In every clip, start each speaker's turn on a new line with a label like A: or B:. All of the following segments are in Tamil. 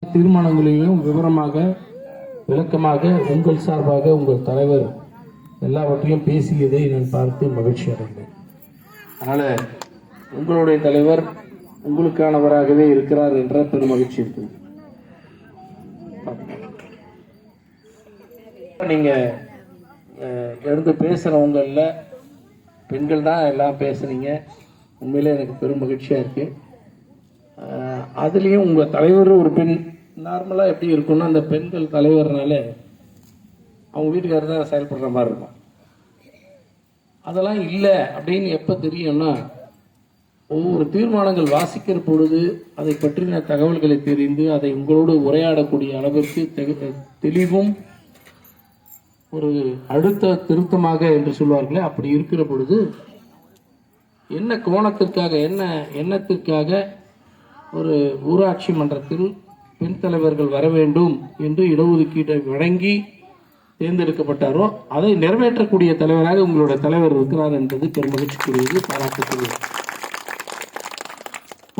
A: தீர்மானங்களையும் விவரமாக விளக்கமாக உங்கள் சார்பாக உங்கள் தலைவர் எல்லாவற்றையும் பேசியதை நான் பார்த்து மகிழ்ச்சி அடைந்தேன். அதனால உங்களுடைய தலைவர் உங்களுக்கானவராகவே இருக்கிறார் என்ற பெருமகிழ்ச்சி இருக்கு. நீங்க எழுந்து பேசுறவங்கள பெண்கள் தான் எல்லாம் பேசுனீங்க. உண்மையிலே எனக்கு பெரும் மகிழ்ச்சியா இருக்கு. அதுலேயும் உங்கள் தலைவர் ஒரு பெண். நார்மலாக எப்படி இருக்குன்னா அந்த பெண்கள் தலைவர்னால அவங்க வீட்டுக்காரர் தான் செயல்படுற மாதிரி இருக்கும். அதெல்லாம் இல்லை அப்படின்னு எப்போ தெரியும்னா ஒவ்வொரு தீர்மானங்கள் வாசிக்கிற பொழுது அதை பற்றின தகவல்களை தெரிந்து அதை உங்களோடு உரையாடக்கூடிய அளவிற்கு தெளிவும் ஒரு அடுத்த திருத்தமாக என்று சொல்வார்களே அப்படி இருக்கிற பொழுது என்ன கோணத்திற்காக என்ன எண்ணத்திற்காக ஒரு ஊராட்சி மன்றத்தில் பெண் தலைவர்கள் வர வேண்டும் என்று இடஒதுக்கீட்டை வழங்கி தேர்ந்தெடுக்கப்பட்டாரோ அதை நிறைவேற்றக்கூடிய தலைவராக உங்களுடைய தலைவர் இருக்கிறார் என்பது பெருமகிழ்ச்சிக்குரியது, பாராட்டுக்குரியது.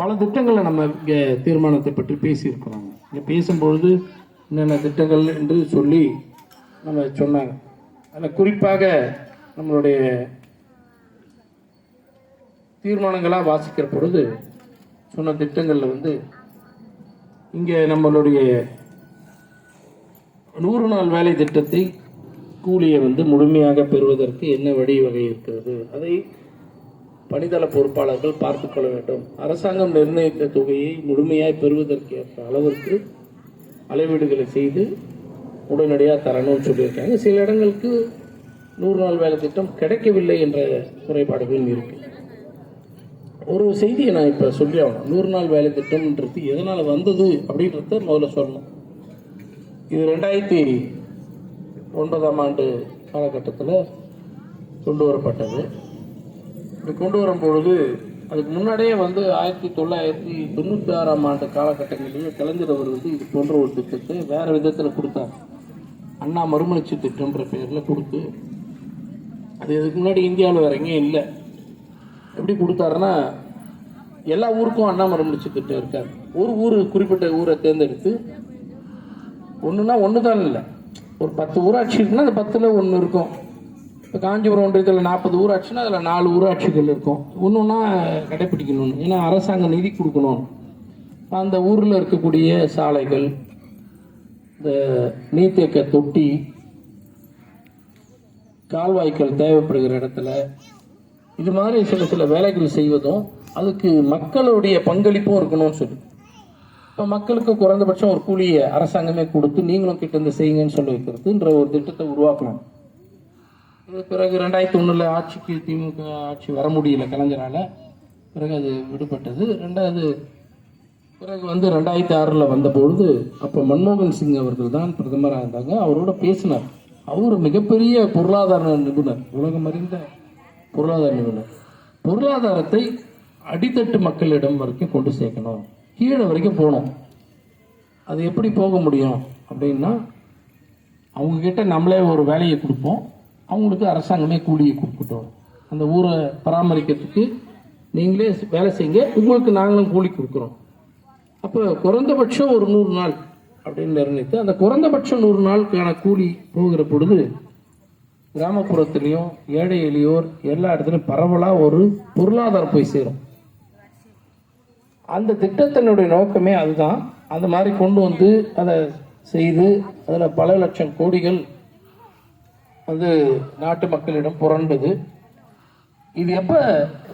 A: பல திட்டங்களை நம்ம இங்கே தீர்மானத்தை பற்றி பேசியிருக்கிறாங்க. இங்கே பேசும்பொழுது என்னென்ன திட்டங்கள் என்று சொல்லி நம்ம சொன்னாங்க. அதில் குறிப்பாக நம்மளுடைய தீர்மானங்களாக வாசிக்கிற பொழுது சொன்ன திட்டங்களில் இங்கே நம்மளுடைய 100 நாள் வேலை திட்டத்தை கூலியை முழுமையாக பெறுவதற்கு என்ன வழிவகை இருக்கிறது, அதை பணிதள பொறுப்பாளர்கள் பார்த்துக் கொள்ள வேண்டும். அரசாங்கம் நிர்ணயித்த தொகையை முழுமையாக பெறுவதற்கு ஏற்ற அளவிற்கு அளவீடுகளை செய்து உடனடியாக தரணும்னு சொல்லியிருக்காங்க. சில இடங்களுக்கு 100 நாள் வேலை திட்டம் கிடைக்கவில்லை என்ற குறைபாடுகளும் இருக்கு. ஒரு செய்தியை நான் இப்போ சொல்லி ஆகணும். 100 நாள் வேலை திட்டம்ன்றது எதனால் வந்தது அப்படின்றத முதல்ல சொல்லணும். இது 2009ஆம் ஆண்டு காலகட்டத்தில் கொண்டு வரப்பட்டது. இது கொண்டு வரும்பொழுது அதுக்கு முன்னாடியே 1996ஆம் ஆண்டு காலகட்டங்களிலேயே கலைஞர் அவர் இது போன்ற ஒரு திட்டத்தை வேறு விதத்தில் கொடுத்தார். அண்ணா மறுமலர்ச்சி திட்டம்ன்ற பேரில் கொடுத்து அது இதுக்கு முன்னாடி இந்தியாவில் வேற எங்கேயும் இல்லை. எப்படி கொடுத்தாருன்னா எல்லா ஊருக்கும் அண்ணா மறுமலர்ச்சி திட்டம் இருக்காது. ஒரு ஊர் குறிப்பிட்ட ஊரை தேர்ந்தெடுத்து ஒன்றுனா ஒன்று தான் இல்லை, ஒரு 10 ஊராட்சி இருக்குன்னா அந்த 10ல் 1 இருக்கும். இப்போ காஞ்சிபுரம் ஒன்றியத்தில் 40 ஊராட்சின்னா அதில் 4 ஊராட்சிகள் இருக்கும். ஒன்றுன்னா கடைப்பிடிக்கணும், ஏன்னா அரசாங்கம் நிதி கொடுக்கணும். அந்த ஊரில் இருக்கக்கூடிய சாலைகள், இந்த நீர்த்தேக்க தொட்டி, கால்வாய்க்கள் தேவைப்படுகிற இடத்துல இது மாதிரி சில வேலைகள் செய்வதும் அதுக்கு மக்களுடைய பங்களிப்பும் இருக்கணும்னு சொல்லி இப்போ மக்களுக்கு குறைந்தபட்சம் ஒரு கூலியை அரசாங்கமே கொடுத்து நீங்களும் கிட்ட செய்யுங்கன்னு சொல்லி வைக்கிறதுன்ற ஒரு திட்டத்தை உருவாக்கணும். இது பிறகு 2001 ஆட்சிக்கு திமுக ஆட்சி வர முடியல கலைஞரால், பிறகு அது விடுபட்டது. பிறகு 2006 வந்தபொழுது அப்போ மன்மோகன் சிங் அவர்கள் தான் பிரதமராக இருந்தாங்க. அவரோட பேசினார். அவர் மிகப்பெரிய பொருளாதார நிபுணர், உலகம் அறிந்த பொருளாதார நிபுணர். பொருளாதாரத்தை அடித்தட்டு மக்களிடம் வரைக்கும் கொண்டு சேர்க்கணும், கீழே வரைக்கும் போகணும். அது எப்படி போக முடியும் அப்படின்னா அவங்கக்கிட்ட நம்மளே ஒரு வேலையை கொடுப்போம், அவங்களுக்கு அரசாங்கமே கூலியை கொடுக்கட்டும். அந்த ஊரை பராமரிக்கிறதுக்கு நீங்களே வேலை செய்யுங்க, உங்களுக்கு நாங்களும் கூலி கொடுக்குறோம். அப்போ குறைந்தபட்சம் ஒரு 100 நாள் அப்படின்னு நிர்ணயித்து அந்த குறைந்தபட்சம் 100 நாளுக்கான கூலி போகிற பொழுது கிராமப்புறத்துலேயும் ஏழை எளியோர் எல்லா இடத்துலையும் பரவலாக ஒரு பொருளாதாரம் போய் சேரும். அந்த திட்டத்தினுடைய நோக்கமே அதுதான். அந்த மாதிரி கொண்டு அதை செய்து அதில் பல லட்சம் கோடிகள் நாட்டு மக்களிடம் புரண்டது. இது எப்போ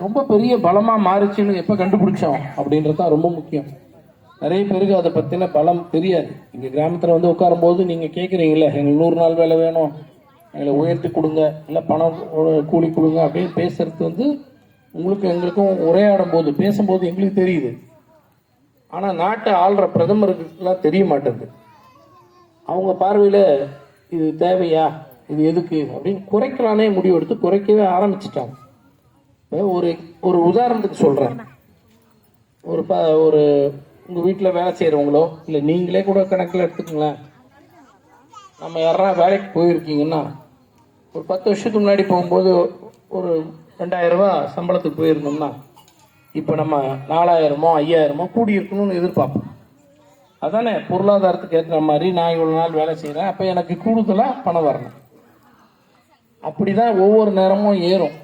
A: ரொம்ப பெரிய பலமாக மாறிச்சுன்னு எப்போ கண்டுபிடிச்சோம் அப்படின்றது தான் ரொம்ப முக்கியம். நிறைய பேருக்கு அதை பற்றின பலம் தெரியாது. இங்கே கிராமத்தில் உட்காரும்போது நீங்கள் கேட்குறீங்களே எங்களுக்கு 100 நாள் வேலை வேணும், எங்களை உயர்த்தி கொடுங்க, இல்லை பணம் கூலி கொடுங்க அப்படின்னு பேசுறது உங்களுக்கு எங்களுக்கும் உரையாடும் போது பேசும்போது எங்களுக்கு தெரியுது. ஆனால் நாட்டை ஆள்ற பிரதமருக்குலாம் தெரிய மாட்டேங்குது. அவங்க பார்வையில் இது தேவையா, இது எதுக்கு அப்படின்னு குறைக்கலானே முடிவெடுத்து குறைக்கவே ஆரம்பிச்சிட்டாங்க. ஒரு உதாரணத்துக்கு சொல்கிறேன். ஒரு உங்கள் வீட்டில் வேலை செய்கிறவங்களோ இல்லை நீங்களே கூட கணக்கில் எடுத்துக்கங்களேன். நம்ம யாரா வேலைக்கு போயிருக்கீங்கன்னா ஒரு 10 வருஷத்துக்கு முன்னாடி போகும்போது ஒரு 2000 ரூபா சம்பளத்துக்கு போயிருந்தோம்னா இப்போ நம்ம 4000மோ 5000மோ கூடி இருக்கணும்னு எதிர்பார்ப்போம். அதானே பொருளாதாரத்துக்கு ஏற்ற மாதிரி நான் இவ்வளோ நாள் வேலை செய்கிறேன், அப்போ எனக்கு கூடுதலாக பணம் வரணும். அப்படிதான் ஒவ்வொரு நேரமும் ஏறும்.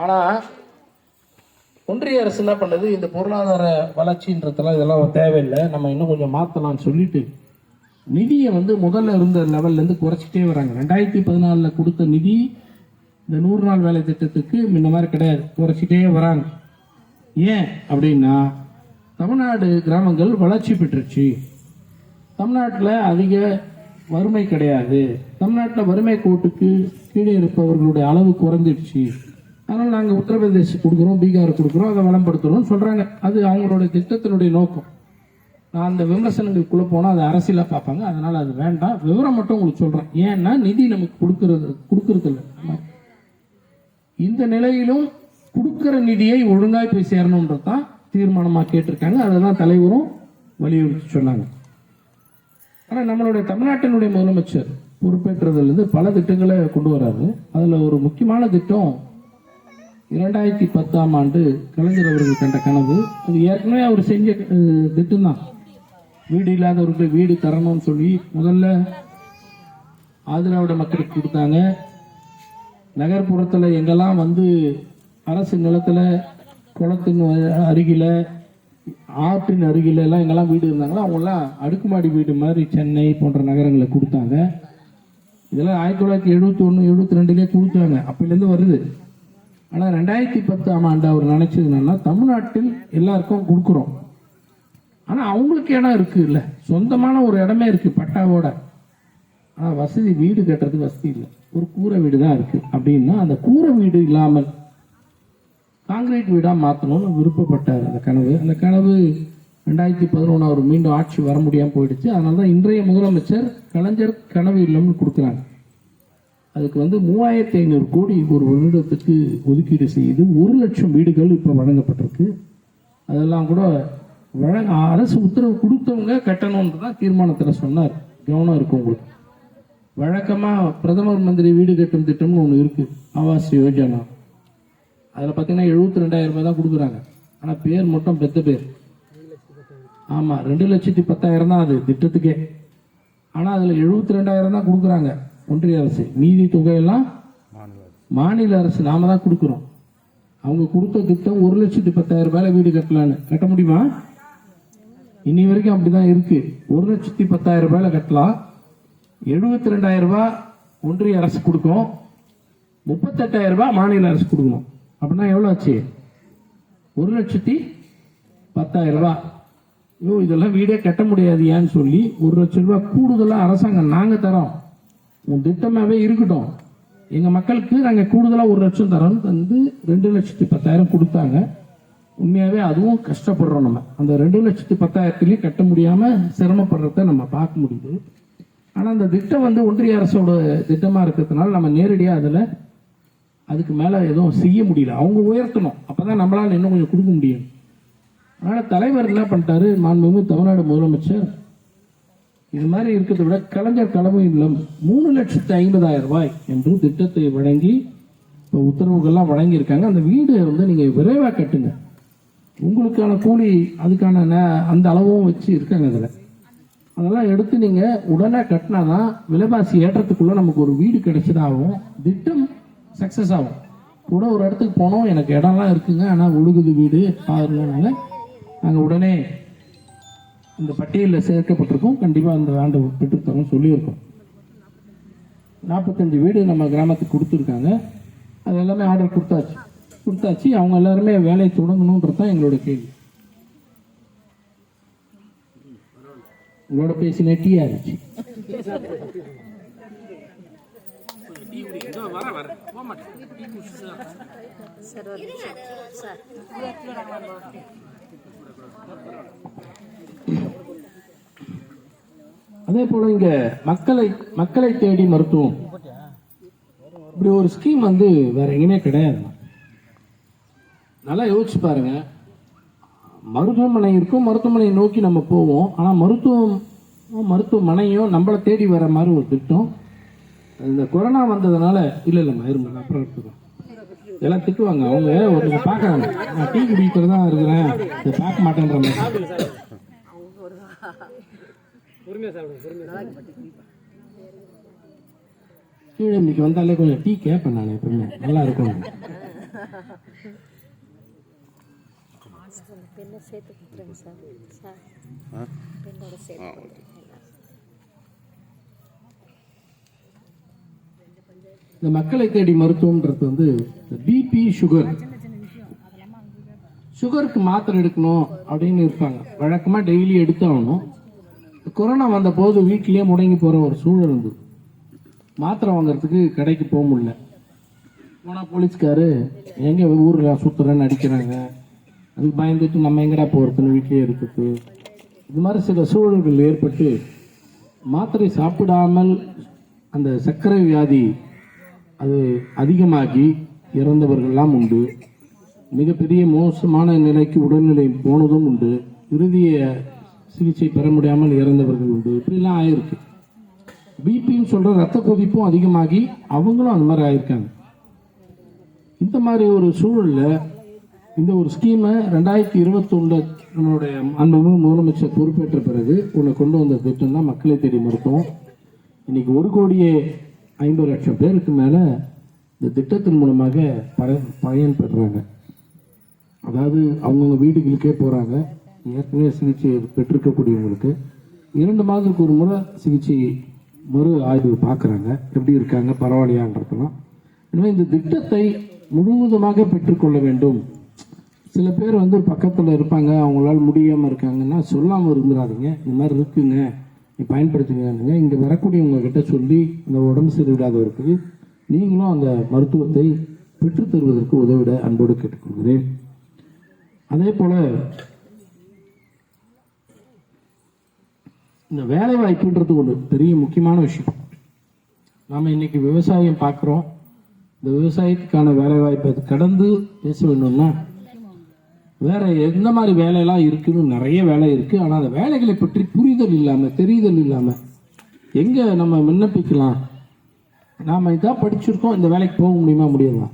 A: ஆனால் ஒன்றிய அரசு என்ன பண்ணுது, இந்த பொருளாதார வளர்ச்சின்றதெல்லாம் இதெல்லாம் தேவையில்லை, நம்ம இன்னும் கொஞ்சம் மாற்றலாம்னு சொல்லிட்டு நிதியை முதல்ல இருந்த லெவல்லேருந்து குறைச்சிட்டே வராங்க. 2014 கொடுத்த நிதி இந்த 100 நாள் வேலை திட்டத்துக்கு முன்ன மாதிரி கிடையாது, குறைச்சிட்டே வராங்க. ஏன் அப்படின்னா தமிழ்நாடு கிராமங்கள் வளர்ச்சி பெற்றுச்சு, தமிழ்நாட்டில் அதிக வறுமை கிடையாது, தமிழ்நாட்டில் வறுமை கோட்டுக்கு கீழே இருப்பவர்களுடைய அளவு குறைஞ்சிடுச்சு, அதனால் நாங்கள் உத்தரப்பிரதேசம் கொடுக்குறோம், பீகார் கொடுக்குறோம், அதை வளம்படுத்துகிறோம்னு சொல்கிறாங்க. அது அவங்களுடைய திட்டத்தினுடைய நோக்கம். நான் அந்த விமர்சனங்களுக்குள்ளே போனால் அது அரசியலாக பார்ப்பாங்க, அதனால் அது வேண்டாம். விவரம் மட்டும் உங்களுக்கு சொல்கிறேன். ஏன்னா நிதி நமக்கு கொடுக்கறது இல்லை. இந்த நிலையிலும் கொடுக்குற நிதியை ஒழுங்காய் போய் சேரணுன்றது தான் தீர்மானமாக கேட்டிருக்காங்க. அதை தான் தலைவரும் வலியுறுத்தி சொன்னாங்க. ஆனால் நம்மளுடைய தமிழ்நாட்டினுடைய முதலமைச்சர் பொறுப்பேற்றதுலேருந்து பல திட்டங்களை கொண்டு வராரு. அதில் ஒரு முக்கியமான திட்டம் 2010ஆம் ஆண்டு கலைஞர் அவர்கள் கண்ட கனவு. அது ஏற்கனவே அவர் செஞ்ச திட்டம் தான். வீடு இல்லாதவர்களுக்கு வீடு தரணும்னு சொல்லி முதல்ல ஆதிராவிட மக்களுக்கு கொடுத்தாங்க. நகர்ப்புறத்தில் எங்கெல்லாம் அரசு நிலத்தில் குளத்தின் அருகில் ஆற்றின் அருகில் எல்லாம் எங்கெல்லாம் வீடு இருந்தாங்களோ அவங்கெல்லாம் அடுக்குமாடி வீடு மாதிரி சென்னை போன்ற நகரங்களை கொடுத்தாங்க. இதெல்லாம் 1971 72 கொடுத்தாங்க, அப்போலேருந்து வருது. ஆனால் 2010ஆம் ஆண்டு அவர் நினைச்சது என்னன்னா, தமிழ்நாட்டில் எல்லாருக்கும் கொடுக்குறோம், ஆனால் அவங்களுக்கு இடம் இருக்கு இல்லை, சொந்தமான ஒரு இடமே இருக்கு பட்டாவோட, ஆனால் வசதி வீடு கட்டுறதுக்கு வசதி இல்லை, ஒரு கூரை வீடு தான் இருக்கு. அப்படின்னா அந்த கூரை வீடு இல்லாமல் காங்கிரீட் வீடாக மாற்றணும்னு விருப்பப்பட்டார். அந்த கனவு 2011 அவர் மீண்டும் ஆட்சி வர முடியாமல் போயிடுச்சு. அதனால தான் இன்றைய முதலமைச்சர் கலைஞர் கனவு இல்லம்னு கொடுக்குறாங்க. அதுக்கு 3500 கோடி ஒரு வருடத்துக்கு ஒதுக்கீடு செய்து 1 லட்சம் வீடுகள் இப்போ வழங்கப்பட்டிருக்கு. அதெல்லாம் கூட அரசு உத்தரவு கொடுத்தவங்க கட்டணும்னு தான் தீர்மானத்தில் சொன்னார். கவனம் இருக்கும் உங்களுக்கு. வழக்கமாக பிரதமர் மந்திரி வீடு கட்டும் திட்டம்னு ஒன்று இருக்குது, ஆவாஸ் யோஜனா. அதில் பார்த்தீங்கன்னா 72,000 ரூபாய் தான் கொடுக்குறாங்க. ஆனால் பேர் மட்டும் பெத்த பேர். ஆமாம், 2,10,000 தான் அது திட்டத்துக்கே. ஆனால் அதில் 72,000 தான் கொடுக்குறாங்க ஒன்றிய அரசு. மீதி தொகையெல்லாம் மாநில அரசு நாம தான் கொடுக்குறோம். அவங்க கொடுத்த திட்டம் 1,10,000 ரூபாயில வீடு கட்டலான்னு. கட்ட முடியுமா? இன்னி வரைக்கும் அப்படிதான் இருக்கு. 1,10,000 ரூபாயில கட்டலாம். 72,000 ரூபாய் ஒன்றிய அரசு கொடுக்கும், 38,000 ரூபாய் மாநில அரசு கொடுக்கணும். அப்படின்னா எவ்வளோ ஆச்சு? 1,10,000 ரூபாய். இதெல்லாம் வீடே கட்ட முடியாது ஏன்னு சொல்லி 1 லட்சம் ரூபாய் கூடுதலாக அரசாங்கம் நாங்கள் தரோம், உன் திட்டமாகவே இருக்கட்டும், எங்கள் மக்களுக்கு நாங்கள் கூடுதலாக 1 லட்சம் தரோம்னு 2,10,000 கொடுத்தாங்க. உண்மையாகவே அதுவும் கஷ்டப்படுறோம். நம்ம அந்த 2,10,000 கட்ட முடியாமல் சிரமப்படுறத நம்ம பார்க்க முடியுது. ஆனால் அந்த திட்டம் ஒன்றிய அரசோட திட்டமாக இருக்கிறதுனால நம்ம நேரடியாக அதுக்கு மேலே எதுவும் செய்ய முடியல. அவங்க உயர்த்தணும், அப்போ தான் நம்மளால் இன்னும் கொஞ்சம் கொடுக்க முடியும். அதனால் தலைவர் என்ன பண்ணிட்டாரு, மாண்புமிகு தமிழ்நாடு முதலமைச்சர், இது மாதிரி இருக்கிறத விட கலைஞர் கனவு இல்லம் 3,50,000 ரூபாய் என்று திட்டத்தை வழங்கி இப்போ உத்தரவுகள்லாம் வழங்கியிருக்காங்க. அந்த வீடு நீங்கள் விரைவாக கட்டுங்க, உங்களுக்கான கூலி அதுக்கான அந்த அளவும் வச்சு இருக்காங்க. அதில் அதெல்லாம் எடுத்து நீங்கள் உடனே கட்டினாதான் விலைவாசி ஏற்றத்துக்குள்ளே நமக்கு ஒரு வீடு கிடைச்சதாகும், திட்டம் சக்ஸஸ் ஆகும். கூட ஒரு இடத்துக்கு போனோம், எனக்கு இடம்லாம் இருக்குங்க, ஆனால் ஒழுகுது வீடு பாருங்க, நாங்கள் உடனே இந்த பட்டியலில் சேர்க்கப்பட்டிருக்கோம், கண்டிப்பாக அந்த ஆண்டு பெற்றுத்தரோம் சொல்லியிருக்கோம். 45 வீடு நம்ம கிராமத்துக்கு கொடுத்துருக்காங்க. அது எல்லாமே ஆர்டர் கொடுத்தாச்சு. அவங்க எல்லாருமே வேலையை தொடங்கணுன்றது தான் எங்களோட கேள்வி. உங்களோட பேசி நெட்டியா இருந்துச்சு. அதே போல இங்க மக்களை தேடி மருத்துவம் இப்படி ஒரு ஸ்கீம் வேற எங்கேயுமே கிடையாது. நல்லா யோசிச்சு பாருங்க. மருத்துவமனை இருக்கும், மருத்துவமனையை நோக்கி நம்ம போவோம், ஆனால் மருத்துவமனையும் நம்மளை தேடி வர மாதிரி ஒரு திட்டம். இந்த கொரோனா வந்ததுனால இல்லைம்மா இருமா அப்புறம் எடுத்துக்கலாம், எல்லாம் திட்டுவாங்க. அவங்க ஒரு பார்க்குறாங்க, நான் டீ குடிக்கிறது தான் இருக்கிறேன், இதை பார்க்க மாட்டேன்ற மாதிரி. கீழே இன்னைக்கு வந்தாலே கொஞ்சம் டீ கேட்பேன் நான் எப்பவுமே, நல்லா இருக்கும். இந்த மக்களை தேடி மருத்துவம்ன்றது வந்து பிபி சுகருக்கு மாத்திரை எடுக்கணும் அப்படின்னு இருப்பாங்க, வழக்கமா டெய்லி எடுத்தாகணும். கொரோனா வந்த போது வீட்டிலேயே முடங்கி போற ஒரு சூழல் இருந்தது. மாத்திரை வாங்கறதுக்கு கடைக்கு போக முடியல. போனா போலீஸ்காரு எங்க ஊர்ல சுத்துறன்னு அடிக்கிறாங்க. அதுக்கு பயந்துட்டு நம்ம எங்கடா போறதுன்னு வீட்லயே இருக்குது. இது மாதிரி சில சூழல்கள் ஏற்பட்டு மாத்திரை சாப்பிடாமல் அந்த சர்க்கரை வியாதி அது அதிகமாகி இறந்தவர்கள்லாம் உண்டு. மிகப்பெரிய மோசமான நிலைக்கு உடல்நிலை போனதும் உண்டு. இறுதிய சிகிச்சை பெற முடியாமல் இறந்தவர்கள் உண்டு. இப்படிலாம் ஆயிருக்கு. பிபின்னு சொல்ற ரத்த கொதிப்பும் அதிகமாகி அவங்களும் அந்த மாதிரி ஆயிருக்காங்க. இந்த மாதிரி ஒரு சூழல்ல இந்த ஒரு ஸ்கீமை 2021 நம்மளுடைய அன்பும் முதலமைச்சர் பொறுப்பேற்ற பிறகு ஒன்று கொண்டு வந்த திட்டம் தான் மக்களை தேடி மருத்துவம். இன்னைக்கு 1,50,00,000 பேருக்கு மேல இந்த திட்டத்தின் மூலமாக பயன் பெறுறாங்க. அதாவது அவங்கவுங்க வீடுகளுக்கே போறாங்க. ஏற்கனவே சிகிச்சை பெற்றிருக்கக்கூடியவங்களுக்கு 2 மாதத்துக்கு ஒரு முறை சிகிச்சை மறு ஆய்வு பார்க்குறாங்க, எப்படி இருக்காங்க, பரவாயில்லையான்றதுலாம். எனவே இந்த திட்டத்தை முழுவதுமாக பெற்றுக்கொள்ள வேண்டும். சில பேர் வந்து பக்கத்தில் இருப்பாங்க, அவங்களால முடியாமல் இருக்காங்கன்னா சொல்லாமல் இருந்துடாதீங்க. இந்த மாதிரி இருக்குங்க, நீ பயன்படுத்துங்க. இங்கே வரக்கூடியவங்க கிட்ட சொல்லி இந்த உடம்பு சரியில்லாதவருக்கு நீங்களும் அந்த மருத்துவத்தை பெற்றுத் தருவதற்கு உதவிட அன்போடு கேட்டுக்கொள்கிறேன். அதே போல இந்த வேலை வாய்ப்புன்றது ஒரு பெரிய முக்கியமான விஷயம். நாம இன்னைக்கு விவசாயம் பார்க்குறோம். இந்த விவசாயத்துக்கான வேலை வாய்ப்பை கடந்து பேச வேண்டும்னா வேற எந்த மாதிரி வேலையெல்லாம் இருக்குன்னு நிறைய வேலை இருக்கு. ஆனால் அந்த வேலைகளை பற்றி புரிதல் இல்லாம, தெரிதல் இல்லாம எங்க நம்ம விண்ணப்பிக்கலாம், நாம இதான் படிச்சிருக்கோம், இந்த வேலைக்கு போக முடியுமா, முடியலாம்.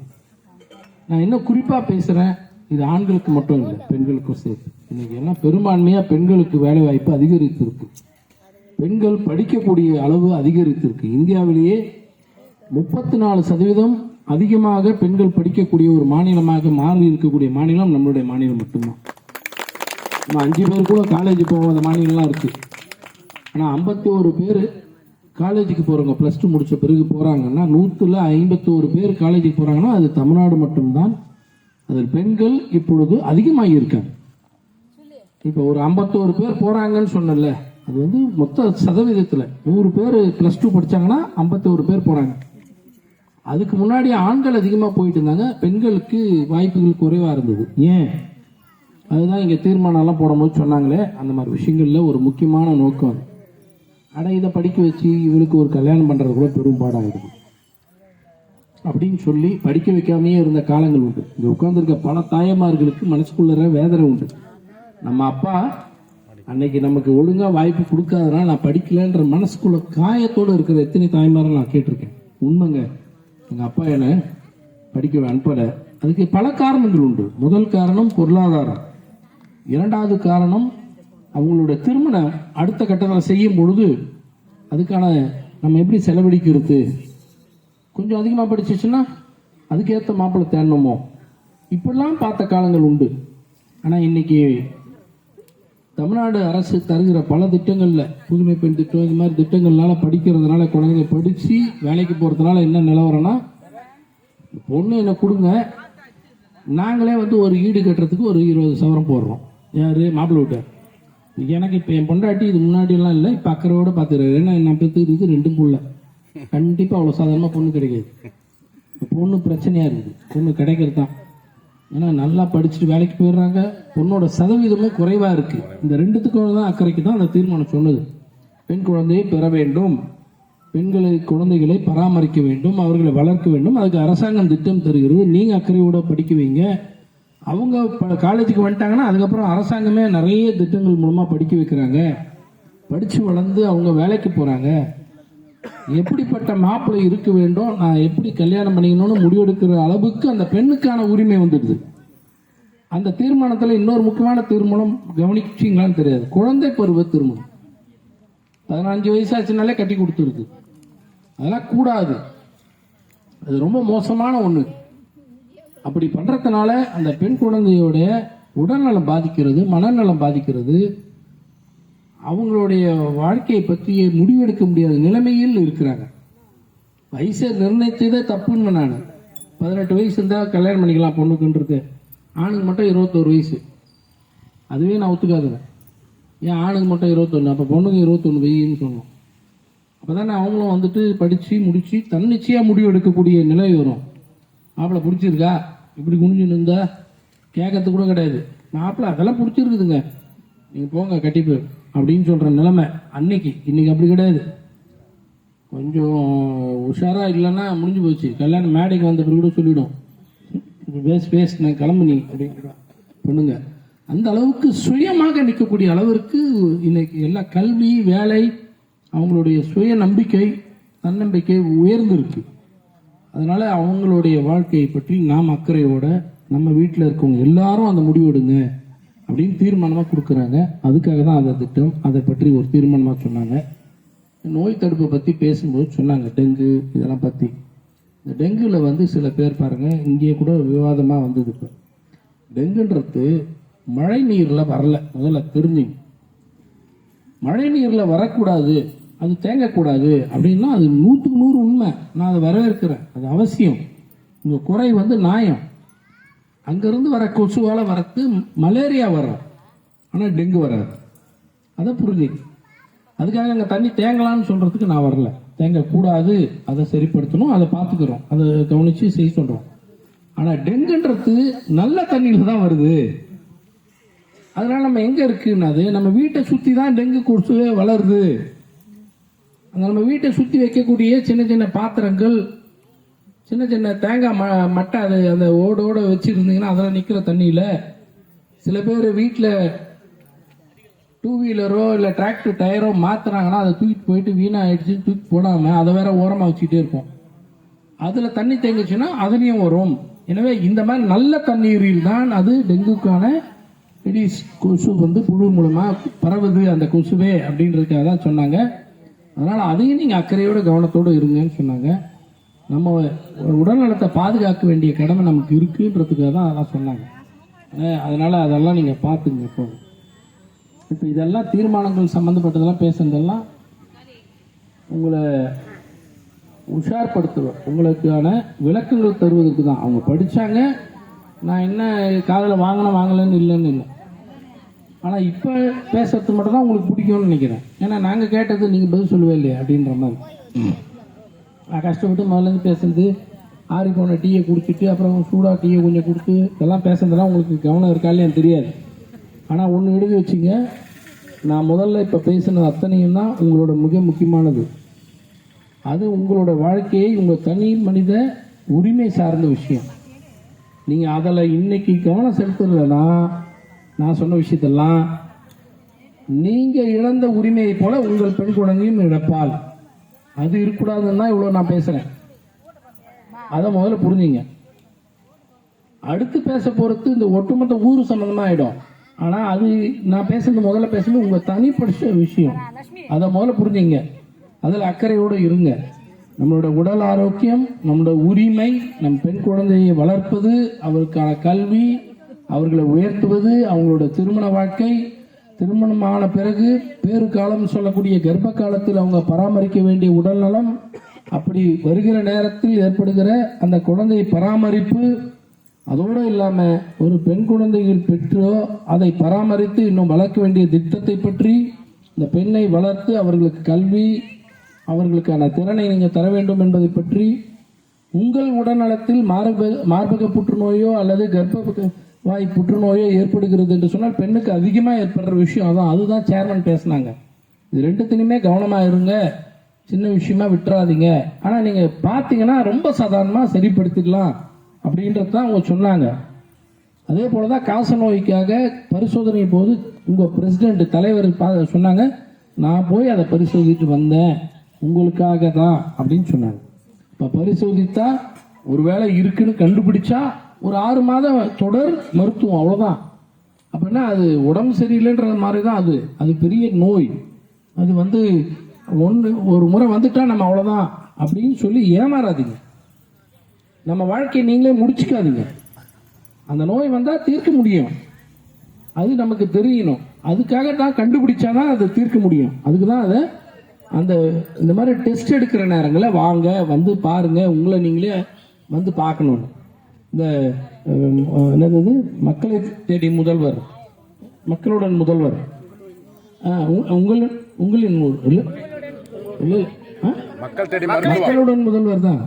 A: நான் என்ன குறிப்பா பேசுறேன், இது ஆண்களுக்கு மட்டும் இல்லை, பெண்களுக்கும் சேர்த்து. இன்னைக்கு என்ன பெரும்பான்மையா பெண்களுக்கு வேலை வாய்ப்பு அதிகரித்திருக்கு. பெண்கள் படிக்கக்கூடிய அளவு அதிகரித்திருக்கு. இந்தியாவிலேயே 34% அதிகமாக பெண்கள் படிக்கக்கூடிய ஒரு மாநிலமாக மாறி இருக்கக்கூடிய மாநிலம் நம்மளுடைய மாநிலம் மட்டும்தான். நம்ம 5 பேர் கூட காலேஜ் போகாத மாநிலம்லாம் இருக்கு. ஆனால் 51 பேர் காலேஜுக்கு போறவங்க +2 முடிச்ச பிறகு போறாங்கன்னா 151 பேர் காலேஜுக்கு போறாங்கன்னா அது தமிழ்நாடு மட்டும்தான். அதில் பெண்கள் இப்பொழுது அதிகமாகி இருக்காங்க. இப்போ ஒரு 51 பேர் போறாங்கன்னு சொன்னல, அது வந்து மொத்த சதவீதத்தில் 100 பேர் +2 படிச்சாங்கன்னா 51 பேர் போறாங்க. அதுக்கு முன்னாடி ஆண்கள் அதிகமாக போயிட்டு இருந்தாங்க, பெண்களுக்கு வாய்ப்புகள் குறைவாக இருந்தது. ஏன்? அதுதான் இங்கே தீர்மானம்லாம் போடும்போது சொன்னாங்களே, அந்த மாதிரி விஷயங்கள்ல ஒரு முக்கியமான நோக்கம். ஆனால் இதை படிக்க வச்சு இவளுக்கு ஒரு கல்யாணம் பண்ணுறது கூட பெரும்பாடாகிடுது அப்படின்னு சொல்லி படிக்க வைக்காமையே இருந்த காலங்கள் உண்டு. இங்கே உட்கார்ந்துருக்க பல தாயமார்களுக்கு மனசுக்குள்ள வேதனை உண்டு. நம்ம அப்பா அன்னைக்கு நமக்கு ஒழுங்கா வாய்ப்பு கொடுக்காதனால நான் படிக்கலன்ற மனசுக்குள்ள காயத்தோடு இருக்கிற எத்தனை தாய்மாரை நான் கேட்டிருக்கேன். உண்மைங்க, எங்கள் அப்பா என்னை படிக்க அனுப்பலை. அதுக்கு பல காரணங்கள் உண்டு. முதல் காரணம் பொருளாதாரம். 2வது காரணம் அவங்களோட திருமணம் அடுத்த கட்டத்தில் செய்யும் பொழுது அதுக்கான நம்ம எப்படி செலவழிக்கிறது, கொஞ்சம் அதிகமாக படிச்சிச்சுன்னா அதுக்கேற்ற மாப்பிள்ளை தேடணுமோ, இப்படிலாம் பார்த்த காலங்கள் உண்டு. ஆனால் இன்னைக்கு தமிழ்நாடு அரசு தருகிற பல திட்டங்கள்ல புதுமை பெண் திட்டம், இது மாதிரி திட்டங்கள்னால படிக்கிறதுனால குழந்தைங்க படிச்சு வேலைக்கு போறதுனால என்ன நிலவரம்னா, பொண்ணு என்ன கொடுங்க, நாங்களே வந்து ஒரு ஈடு கட்டுறதுக்கு ஒரு 20 சவரம் போடுறோம். யாரு? மாப்பிள்ளை விட்டார். எனக்கு இப்போ என் பொண்டாட்டி இது முன்னாடியெல்லாம் இல்லை, இப்போ அக்கறையோட பார்த்துருக்காரு. ஏன்னா நான் பெற்றுருக்கு 2 புள்ள. கண்டிப்பாக அவ்வளோ சாதாரணமாக பொண்ணு கிடைக்காது. பொண்ணு பிரச்சனையாக இருக்குது, பொண்ணு கிடைக்கிறது தான். ஏன்னா நல்லா படிச்சுட்டு வேலைக்கு போயிடுறாங்க, பொண்ணோட சதவீதமும் குறைவாக இருக்குது. இந்த 2த்துக்கும் தான் அக்கறைக்கு தான் அந்த தீர்மானம் சொன்னது. பெண் குழந்தையை பெற வேண்டும், குழந்தைகளை பராமரிக்க வேண்டும், அவர்களை வளர்க்க வேண்டும். அதுக்கு அரசாங்கம் திட்டம் தருகிறது. நீங்கள் அக்கறையோட படிக்க வைங்க. அவங்க காலேஜுக்கு வந்துட்டாங்கன்னா அதுக்கப்புறம் அரசாங்கமே நிறைய திட்டங்கள் மூலமாக படிக்க வைக்கிறாங்க. படித்து வளர்ந்து அவங்க வேலைக்கு போகிறாங்க. எப்படிப்பட்ட மாப்பிள்ளை இருக்க வேண்டும், நான் எப்படி கல்யாணம் பண்ணிக்கணும்னு முடிவெடுக்கிற அளவுக்கு அந்த பெண்ணுக்கான உரிமை வந்துடுது. அந்த தீர்மானத்தில் இன்னொரு முக்கியமான தீர்மானம் கவனிச்சிங்களான்னு தெரியாது, குழந்தை பருவ திருமணம். 15 வயசாச்சுனாலே கட்டி கொடுத்துருக்கு. அதெல்லாம் கூடாது, அது ரொம்ப மோசமான ஒன்று. அப்படி பண்ணுறதுனால அந்த பெண் குழந்தையோட உடல்நலம் பாதிக்கிறது, மனநலம் பாதிக்கிறது, அவங்களுடைய வாழ்க்கையை பற்றி முடிவெடுக்க முடியாத நிலைமையில் இருக்கிறாங்க. வயசை நிர்ணயித்ததே தப்புன்னு நான். 18 வயசு இருந்தால் கல்யாணம் பண்ணிக்கலாம் பொண்ணுக்குன்றது. ஆணுக்கு மட்டும் 21 வயசு, அதுவே நான் ஒத்துக்காதுறேன். ஏன் ஆணுக்கு மட்டும் 21, அப்போ பொண்ணுக்கு 21 வயசுன்னு சொன்னோம். அப்போ தானே அவங்களும் வந்துட்டு படித்து முடித்து தன்னிச்சையாக முடிவு எடுக்கக்கூடிய நிலை வரும். மாப்பிள்ளை பிடிச்சிருக்கா, இப்படி குனிஞ்சு இருந்தா கேட்கறது கூட கிடையாது. மாப்பிள்ளை அதெல்லாம் பிடிச்சிருக்குதுங்க, நீங்கள் போங்க கட்டிப்பு அப்படின்னு சொல்கிற நிலைமை அன்னைக்கு. இன்றைக்கி அப்படி கிடையாது. கொஞ்சம் உஷாராக இல்லைன்னா முடிஞ்சு போச்சு. கல்யாணம் மேடைக்கு வந்த பிறகு கூட சொல்லிவிடும், பேஸ் நான் கிளம்பு நீ அப்படிங்கிற பொண்ணுங்க. அந்த அளவுக்கு சுயமாக நிற்கக்கூடிய அளவிற்கு இன்னைக்கு எல்லா கல்வி, வேலை, அவங்களுடைய சுய நம்பிக்கை, தன்னம்பிக்கை உயர்ந்திருக்கு. அதனால் அவங்களுடைய வாழ்க்கையை பற்றி நாம் அக்கறையோட நம்ம வீட்டில் இருக்கவங்க எல்லாரும் அந்த முடிவெடுங்க அப்படின்னு தீர்மானமாக கொடுக்குறாங்க. அதுக்காக தான் அந்த திட்டம். அதை பற்றி ஒரு தீர்மானமாக சொன்னாங்க. நோய் தடுப்பை பற்றி பேசும்போது சொன்னாங்க டெங்கு இதெல்லாம் பற்றி. இந்த டெங்குவில் சில பேர் பாருங்கள், இங்கேயே கூட விவாதமாக வந்தது. இப்போ டெங்குன்றது மழை நீரில் வரல, முதல்ல தெரிஞ்சுங்க. மழை நீரில் வரக்கூடாது, அது தேங்கக்கூடாது அப்படின்னா அது 100க்கு 100 உண்மை. நான் அதை வரவேற்கிறேன், அது அவசியம். உங்கள் குறை நியாயம். அங்கேருந்து வர கொசுவால் வரது மலேரியா வரும், ஆனால் டெங்கு வராது. அதை புரிஞ்சுங்க. அதுக்காக அங்கே தண்ணி தேங்கலான்னு சொல்கிறதுக்கு நான் வரல. தேங்கக்கூடாது, அதை சரிப்படுத்தணும், அதை பார்த்துக்கிறோம், அதை கவனித்து செய்ய சொல்கிறோம். ஆனால் டெங்குன்றது நல்ல தண்ணியில் தான் வருது. அதனால் நம்ம எங்கே இருக்குன்னா அது நம்ம வீட்டை சுற்றி தான் டெங்கு கொசுவே வளருது. அந்த நம்ம வீட்டை சுற்றி வைக்கக்கூடிய சின்ன சின்ன பாத்திரங்கள், சின்ன சின்ன தேங்காய் மட்டை, அது அந்த ஓடோட வச்சுருந்தீங்கன்னா அதெல்லாம் நிற்கிற தண்ணியில் சில பேர் வீட்டில் 2 வீலரோ இல்லை டிராக்டர் டயரோ மாற்றுறாங்கன்னா அதை தூக்கிட்டு போயிட்டு வீணாகிடுச்சு தூக்கி போடாமல் அதை வேற ஓரமாக வச்சுக்கிட்டே இருக்கும். அதில் தண்ணி தேங்கிச்சுன்னா அதுலேயும் வரும். எனவே இந்த மாதிரி நல்ல தண்ணீரில் தான் அது டெங்குக்கான எடிஸ் கொசு புழு மூலமாக பரவுது அந்த கொசுவே அப்படின்றதுக்காக தான் சொன்னாங்க. அதனால் அதையும் நீங்கள் அக்கறையோடு கவனத்தோடு இருங்கன்னு சொன்னாங்க. நம்ம உடல்நலத்தை பாதுகாக்க வேண்டிய கடமை நமக்கு இருக்குன்றதுக்காக தான் அதெல்லாம் சொன்னாங்க. அதனால் அதெல்லாம் நீங்கள் பார்த்துங்க. இப்போ இதெல்லாம் தீர்மானங்கள் சம்மந்தப்பட்டதெல்லாம் பேசுனதெல்லாம் உங்களை உஷார்படுத்துவேன், உங்களுக்கான விளக்கங்கள் தருவதற்கு தான். அவங்க படித்தாங்க, நான் என்ன காதில் வாங்கலைன்னு இல்லைன்னு இல்லை. ஆனால் இப்போ பேசுறது மட்டும் தான் உங்களுக்கு பிடிக்கும்னு நினைக்கிறேன். ஏன்னா நாங்கள் கேட்டது நீங்கள் பதில் சொல்லவே இல்லையா அப்படின்ற மாதிரி. நான் கஷ்டப்பட்டு முதல்லேருந்து பேசுறது, ஆறி போன டீயை குடிச்சிட்டு அப்புறம் சூடாக டீயை கொஞ்சம் கொடுத்து இதெல்லாம் பேசுறதெல்லாம் உங்களுக்கு கவனம் இருக்கா இல்லையான்னு தெரியாது. ஆனால் ஒன்று எழுதி வச்சுங்க, நான் முதல்ல இப்போ பேசினது அத்தனையும் தான் உங்களோட மிக முக்கியமானது. அது உங்களோட வாழ்க்கையை, உங்கள் தனி மனித உரிமை சார்ந்த விஷயம். நீங்கள் அதில் இன்னைக்கு கவனம் செலுத்துறதுனா நான் சொன்ன விஷயத்தெல்லாம் நீங்கள் இழந்த உரிமையை போல உங்கள் பெண் குழந்தையும் இழப்பால். அது இருக்கக்கூடாதுன்னு தான் இவ்வளோ நான் பேசுகிறேன். அதை முதல்ல புரிஞ்சுங்க. அடுத்து பேச போகிறது இந்த ஒட்டுமொத்த ஊர் சம்மந்தமாக ஆகிடும். ஆனால் அது நான் பேசுறது முதல்ல பேசுறது உங்கள் தனிப்பட்ட விஷயம். அதை முதல்ல புரிஞ்சுங்க, அதில் அக்கறையோடு இருங்க. நம்மளோட உடல் ஆரோக்கியம், நம்மளோட உரிமை, நம் பெண் குழந்தையை வளர்ப்பது, அவருக்கான கல்வி, அவர்களை உயர்த்துவது, அவங்களோட திருமண வாழ்க்கை, திருமணமான பிறகு பேறு காலம் சொல்லக்கூடிய கர்ப்ப காலத்தில் அவங்க பராமரிக்க வேண்டிய உடல் நலம், அப்படி வருகிற நேரத்தில் ஏற்படுகிற அந்த குழந்தை பராமரிப்பு, அதோடு இல்லாமல் ஒரு பெண் குழந்தைகள் பெற்றோ அதை பராமரித்து இன்னும் வளர்க்க வேண்டிய திட்டத்தை பற்றி, இந்த பெண்ணை வளர்த்து அவர்களுக்கு கல்வி, அவர்களுக்கான திறனை நீங்கள் தர வேண்டும் என்பதை பற்றி, உங்கள் உடல்நலத்தில் மார்பக புற்றுநோயோ அல்லது கர்ப்ப வாய் புற்றுநோயோ ஏற்படுகிறது என்று சொன்னால் பெண்ணுக்கு அதிகமாக ஏற்படுற விஷயம் அதான். அதுதான் சேர்மன் பேசினாங்க. இது ரெண்டுத்திலுமே கவனமாக இருங்க, சின்ன விஷயமா விட்டுறாதீங்க. ஆனால் நீங்கள் பார்த்தீங்கன்னா ரொம்ப சாதாரணமாக சரிப்படுத்திக்கலாம் அப்படின்றது தான் அவங்க சொன்னாங்க. அதே போல தான் காச நோய்க்காக பரிசோதனை போது உங்கள் பிரசிடென்ட் தலைவர் சொன்னாங்க, நான் போய் அதை பரிசோதித்து வந்தேன் உங்களுக்காக தான் அப்படின்னு சொன்னாங்க. இப்போ பரிசோதித்தா ஒருவேளை இருக்குன்னு கண்டுபிடிச்சா ஒரு 6 மாதம் தொடர் மருத்துவம், அவ்வளோதான். அப்படின்னா அது உடம்பு சரியில்லைன்ற மாதிரி தான். அது பெரிய நோய். அது வந்து ஒரு முறை வந்துட்டா நம்ம அவ்வளோதான் அப்படின்னு சொல்லி ஏமாறாதீங்க. நம்ம வாழ்க்கையை நீங்களே முடிச்சுக்காதீங்க. அந்த நோய் வந்தால் தீர்க்க முடியும், அது நமக்கு தெரியணும். அதுக்காக தான் கண்டுபிடிச்சாதான் அதை தீர்க்க முடியும். அதுக்கு தான் அதை இந்த மாதிரி டெஸ்ட் எடுக்கிற நேரங்களில் வாங்க, வந்து பாருங்க, உங்களை நீங்களே வந்து பார்க்கணும். இந்த என்னது மக்களை தேடி முதல்வர், மக்களுடன் முதல்வர், உங்களின் மக்களுடன் முதல்வர் தான்.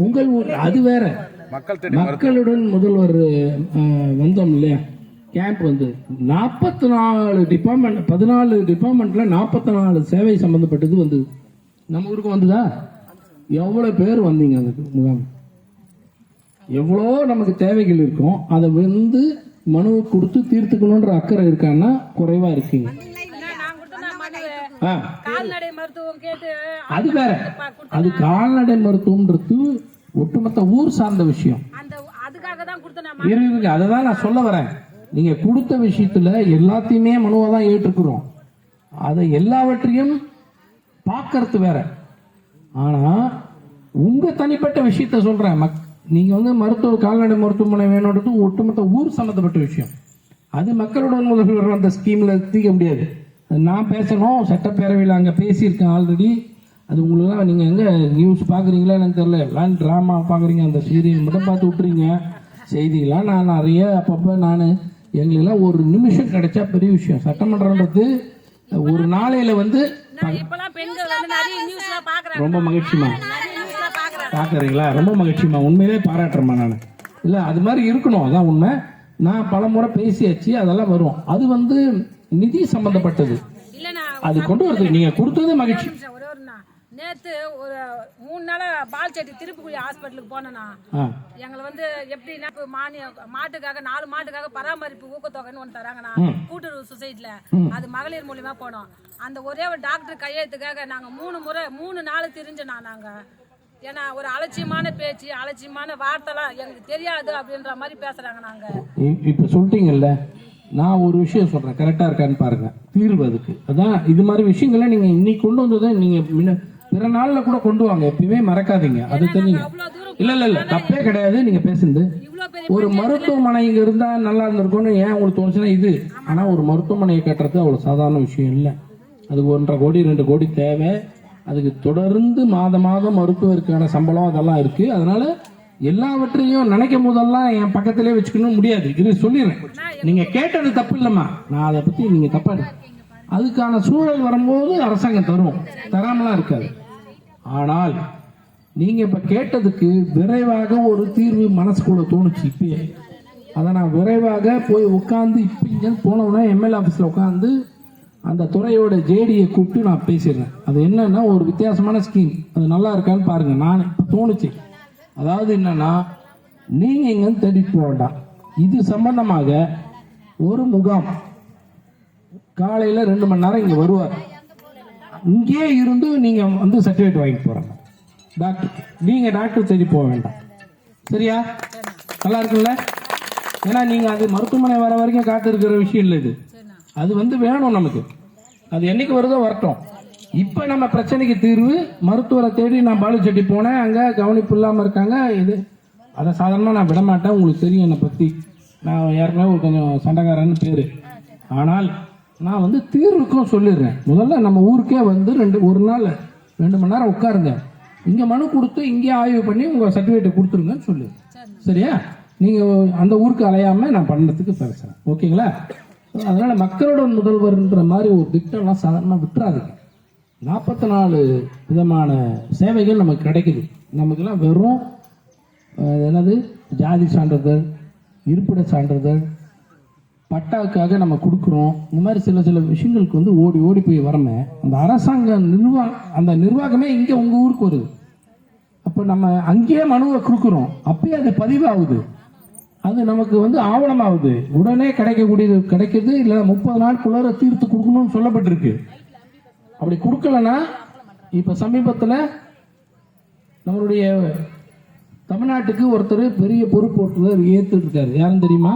A: உங்கள் அது வேற. மக்களுடன் முதல்வர் வந்தோம் இல்லையா, கேம்ப் வந்து 44 டிபார்ட்மெண்ட், 14 டிபார்ட்மெண்ட்ல 44 சேவை சம்பந்தப்பட்டது வந்தது. நம்ம ஊருக்கு வந்ததா? எவ்வளோ பேர் வந்தீங்க அதுக்கு முகாம்? எவ்வளோ நமக்கு தேவைகள் இருக்கும், அதை வந்து மனு கொடுத்து தீர்த்துக்கணுன்ற அக்கறை இருக்கான்னா குறைவா இருக்கீங்க. அது வேற. அது கால்நடை மருத்துவம்ன்றது ஒட்டுமொத்த ஊர் சார்ந்த விஷயம். அதை தான் நான் சொல்ல வரேன். நீங்க கொடுத்த விஷயத்துல எல்லாத்தையுமே மனுவா தான் ஏற்றுக்கிறோம். அதை எல்லாவற்றையும் பார்க்கறது வேற. ஆனா உங்க தனிப்பட்ட விஷயத்த சொல்றேன். நீங்க வந்து கால்நடை மருத்துவமனை வேணும்ன்றது ஒட்டுமொத்த ஊர் சம்பந்தப்பட்ட விஷயம். அது மக்களுடன் முதல்வர் அந்த ஸ்கீம்ல தீர்க்க முடியாது. நான் பேசணும், சட்டப்பேரவையில் அங்கே பேசியிருக்கேன் ஆல்ரெடி. அது உங்களுக்குலாம் நீங்கள் எங்கே நியூஸ் பார்க்குறீங்களா எனக்கு தெரியல, எல்லாம் ட்ராமா பார்க்குறீங்க, அந்த சீரியல் மட்டும் பார்த்து விட்டுறீங்க. செய்திகளாம் நான் நிறைய அப்பப்போ எங்களுக்கெல்லாம் ஒரு நிமிஷம் கிடைச்சா பெரிய விஷயம். சட்டமன்றன்றது ஒரு நாளையில் வந்து ரொம்ப மகிழ்ச்சிமா பார்க்குறீங்களா, ரொம்ப மகிழ்ச்சிமா, உண்மையிலே பாராட்டுறேம்மா. நான் இல்லை அது மாதிரி இருக்கணும், அதான் உண்மை. நான் பல முறை பேசியாச்சு, அதெல்லாம் வரும். அது வந்து நிதி சம்பந்தப்பட்டது, அது கொண்டு வருது. நீங்க கொடுத்தது மகிழ்ச்சி.
B: நேத்து ஒரு 3 நாளா பால்செட்டி திருப்புக்குடி ஹாஸ்பிட்டலுக்கு போனேன்னா, எங்களை வந்து எப்படின்னா மாட்டுக்காக 4 மாட்டுக்காக பராமரிப்பு ஊக்கத்தொகைன்னு ஒன்று தராங்கண்ணா, கூட்டுறவு சொசைட்டில. அது மகளிர் மூலியமா போனோம். அந்த ஒரே ஒரு டாக்டர் கையெழுத்துக்காக நாங்க 3 நாள் திரிஞ்சோண்ணா. நாங்க ஏன்னா ஒரு அலட்சியமான பேச்சு, அலட்சியமான வார்த்தைலாம் எங்களுக்கு தெரியாது அப்படின்ற மாதிரி பேசுறாங்க. நாங்க
A: இப்ப சொல்லிட்டீங்கல்ல, நான் ஒரு விஷயம் சொல்றேன், கரெக்டா இருக்கான்னு பாருங்க. தீர்வு அதுக்கு அதான். இது மாதிரி விஷயங்களை நீங்க இன்னைக்கு கொண்டு வந்ததை நீங்க பிற நாள்ல கூட கொண்டு வாங்க, எப்பயுமே மறக்காதீங்க. அது தெரியுங்க. இல்ல தப்பே கிடையாது நீங்க பேசுறது. ஒரு மருத்துவமனை இங்க இருந்தா நல்லா இருந்திருக்கும்னு ஏன் உங்களுக்கு தோணுச்சுன்னா இது. ஆனா ஒரு மருத்துவமனையை கட்டுறது அவ்வளவு சாதாரண விஷயம் இல்லை. அதுக்கு 1.5 கோடி 2 கோடி தேவை. அதுக்கு தொடர்ந்து மாதம் மருத்துவருக்கான சம்பளம் அதெல்லாம் இருக்கு. அதனால எல்லாவற்றையும் நினைக்கும் போதெல்லாம் என் பக்கத்திலே வச்சுக்கணும் முடியாது. இது சொல்லிடுறேன். நீங்க கேட்டது தப்பு இல்லம்மா, நான் அதை பத்தி நீங்க தப்பா அதுக்கான சூழல் வரும்போது அரசாங்கம் தரும், தராமலாம் இருக்காது. ஆனால் நீங்க இப்ப கேட்டதுக்கு விரைவாக ஒரு தீர்வு மனசுக்குள்ள தோணுச்சு. இப்பயே அதை நான் விரைவாக போய் உட்காந்து இப்ப இங்க போனோம்னா எம்எல்ஏ ஆபீஸ்ல உட்காந்து அந்த துறையோட ஜேடியை கூப்பிட்டு நான் பேசிடுறேன். அது என்னன்னா ஒரு வித்தியாசமான ஸ்கீம், அது நல்லா இருக்கான்னு பாருங்க. நான் இப்ப தோணுச்சு. அதாவது என்னன்னா, நீங்க இங்க தேடிட்டு போக வேண்டாம். இது சம்பந்தமாக ஒரு முகாம் காலையில 2 மணி நேரம் இங்க வருவார். இங்கே இருந்து நீங்க வந்து சர்டிபிகேட் வாங்கிட்டு போறாங்க டாக்டர். நீங்க டாக்டர் தேடி போக வேண்டாம். சரியா? நல்லா இருக்குல்ல? ஏன்னா நீங்க அது மருத்துவமனை வர வரைக்கும் காத்து இருக்கிற விஷயம் இல்லை. இது அது வந்து வேணும் நமக்கு. அது என்னைக்கு வருதோ வரட்டும். இப்ப நம்ம பிரச்சனைக்கு தீர்வு மருத்துவரை தேடி நான் பாலுச்செட்டி போனேன், அங்க கவனிப்பு இல்லாம இருக்காங்க. இது அதை சாதாரணமா நான் விட மாட்டேன். உங்களுக்கு தெரியும் என்னை பத்தி, நான் ஏற்கனவே ஒரு கொஞ்சம் சண்டைக்காரன்னு பேரு. ஆனால் நான் வந்து தீர்வுக்கும் சொல்லிடுறேன். முதல்ல நம்ம ஊருக்கே வந்து ஒரு நாள் 2 மணி நேரம் உட்காருங்க, இங்க மனு கொடுத்து இங்கே ஆய்வு பண்ணி உங்க சர்டிபிகேட் கொடுத்துருங்கன்னு சொல்லு. சரியா? நீங்க அந்த ஊருக்கு அலையாம நான் பண்ணதுக்கு பேசுறேன். ஓகேங்களா? அதனால மக்களோட முதல்வர்ன்ற மாதிரி ஒரு திட்டம்லாம் சாதாரணமா விட்டுறாதுங்க. 44 விதமான சேவைகள் நமக்கு கிடைக்குது. நமக்கெல்லாம் வெறும் என்னது ஜாதி சான்றிதழ், இருப்பிட சான்றிதழ், பட்டாவுக்காக நம்ம கொடுக்குறோம். இந்த மாதிரி சில விஷயங்களுக்கு வந்து ஓடி போய் வரமே. அந்த அரசாங்க அந்த நிர்வாகமே இங்கே உங்கள் ஊருக்கு வருது. அப்போ நம்ம அங்கேயே மனுவை கொடுக்குறோம், அப்பயே அது பதிவாகுது, அது நமக்கு வந்து ஆவணமாகுது. உடனே கிடைக்குது. இல்லை 30 நாட்குள்ளார தீர்த்து கொடுக்கணும்னு சொல்லப்பட்டிருக்கு. அப்படி கொடுக்கலன்னா இப்போ சமீபத்தில் நம்மளுடைய தமிழ்நாட்டுக்கு ஒருத்தர் பெரிய பொறுப்போட்டுவர் ஏற்றுட்டு இருக்காரு. யாரும் தெரியுமா?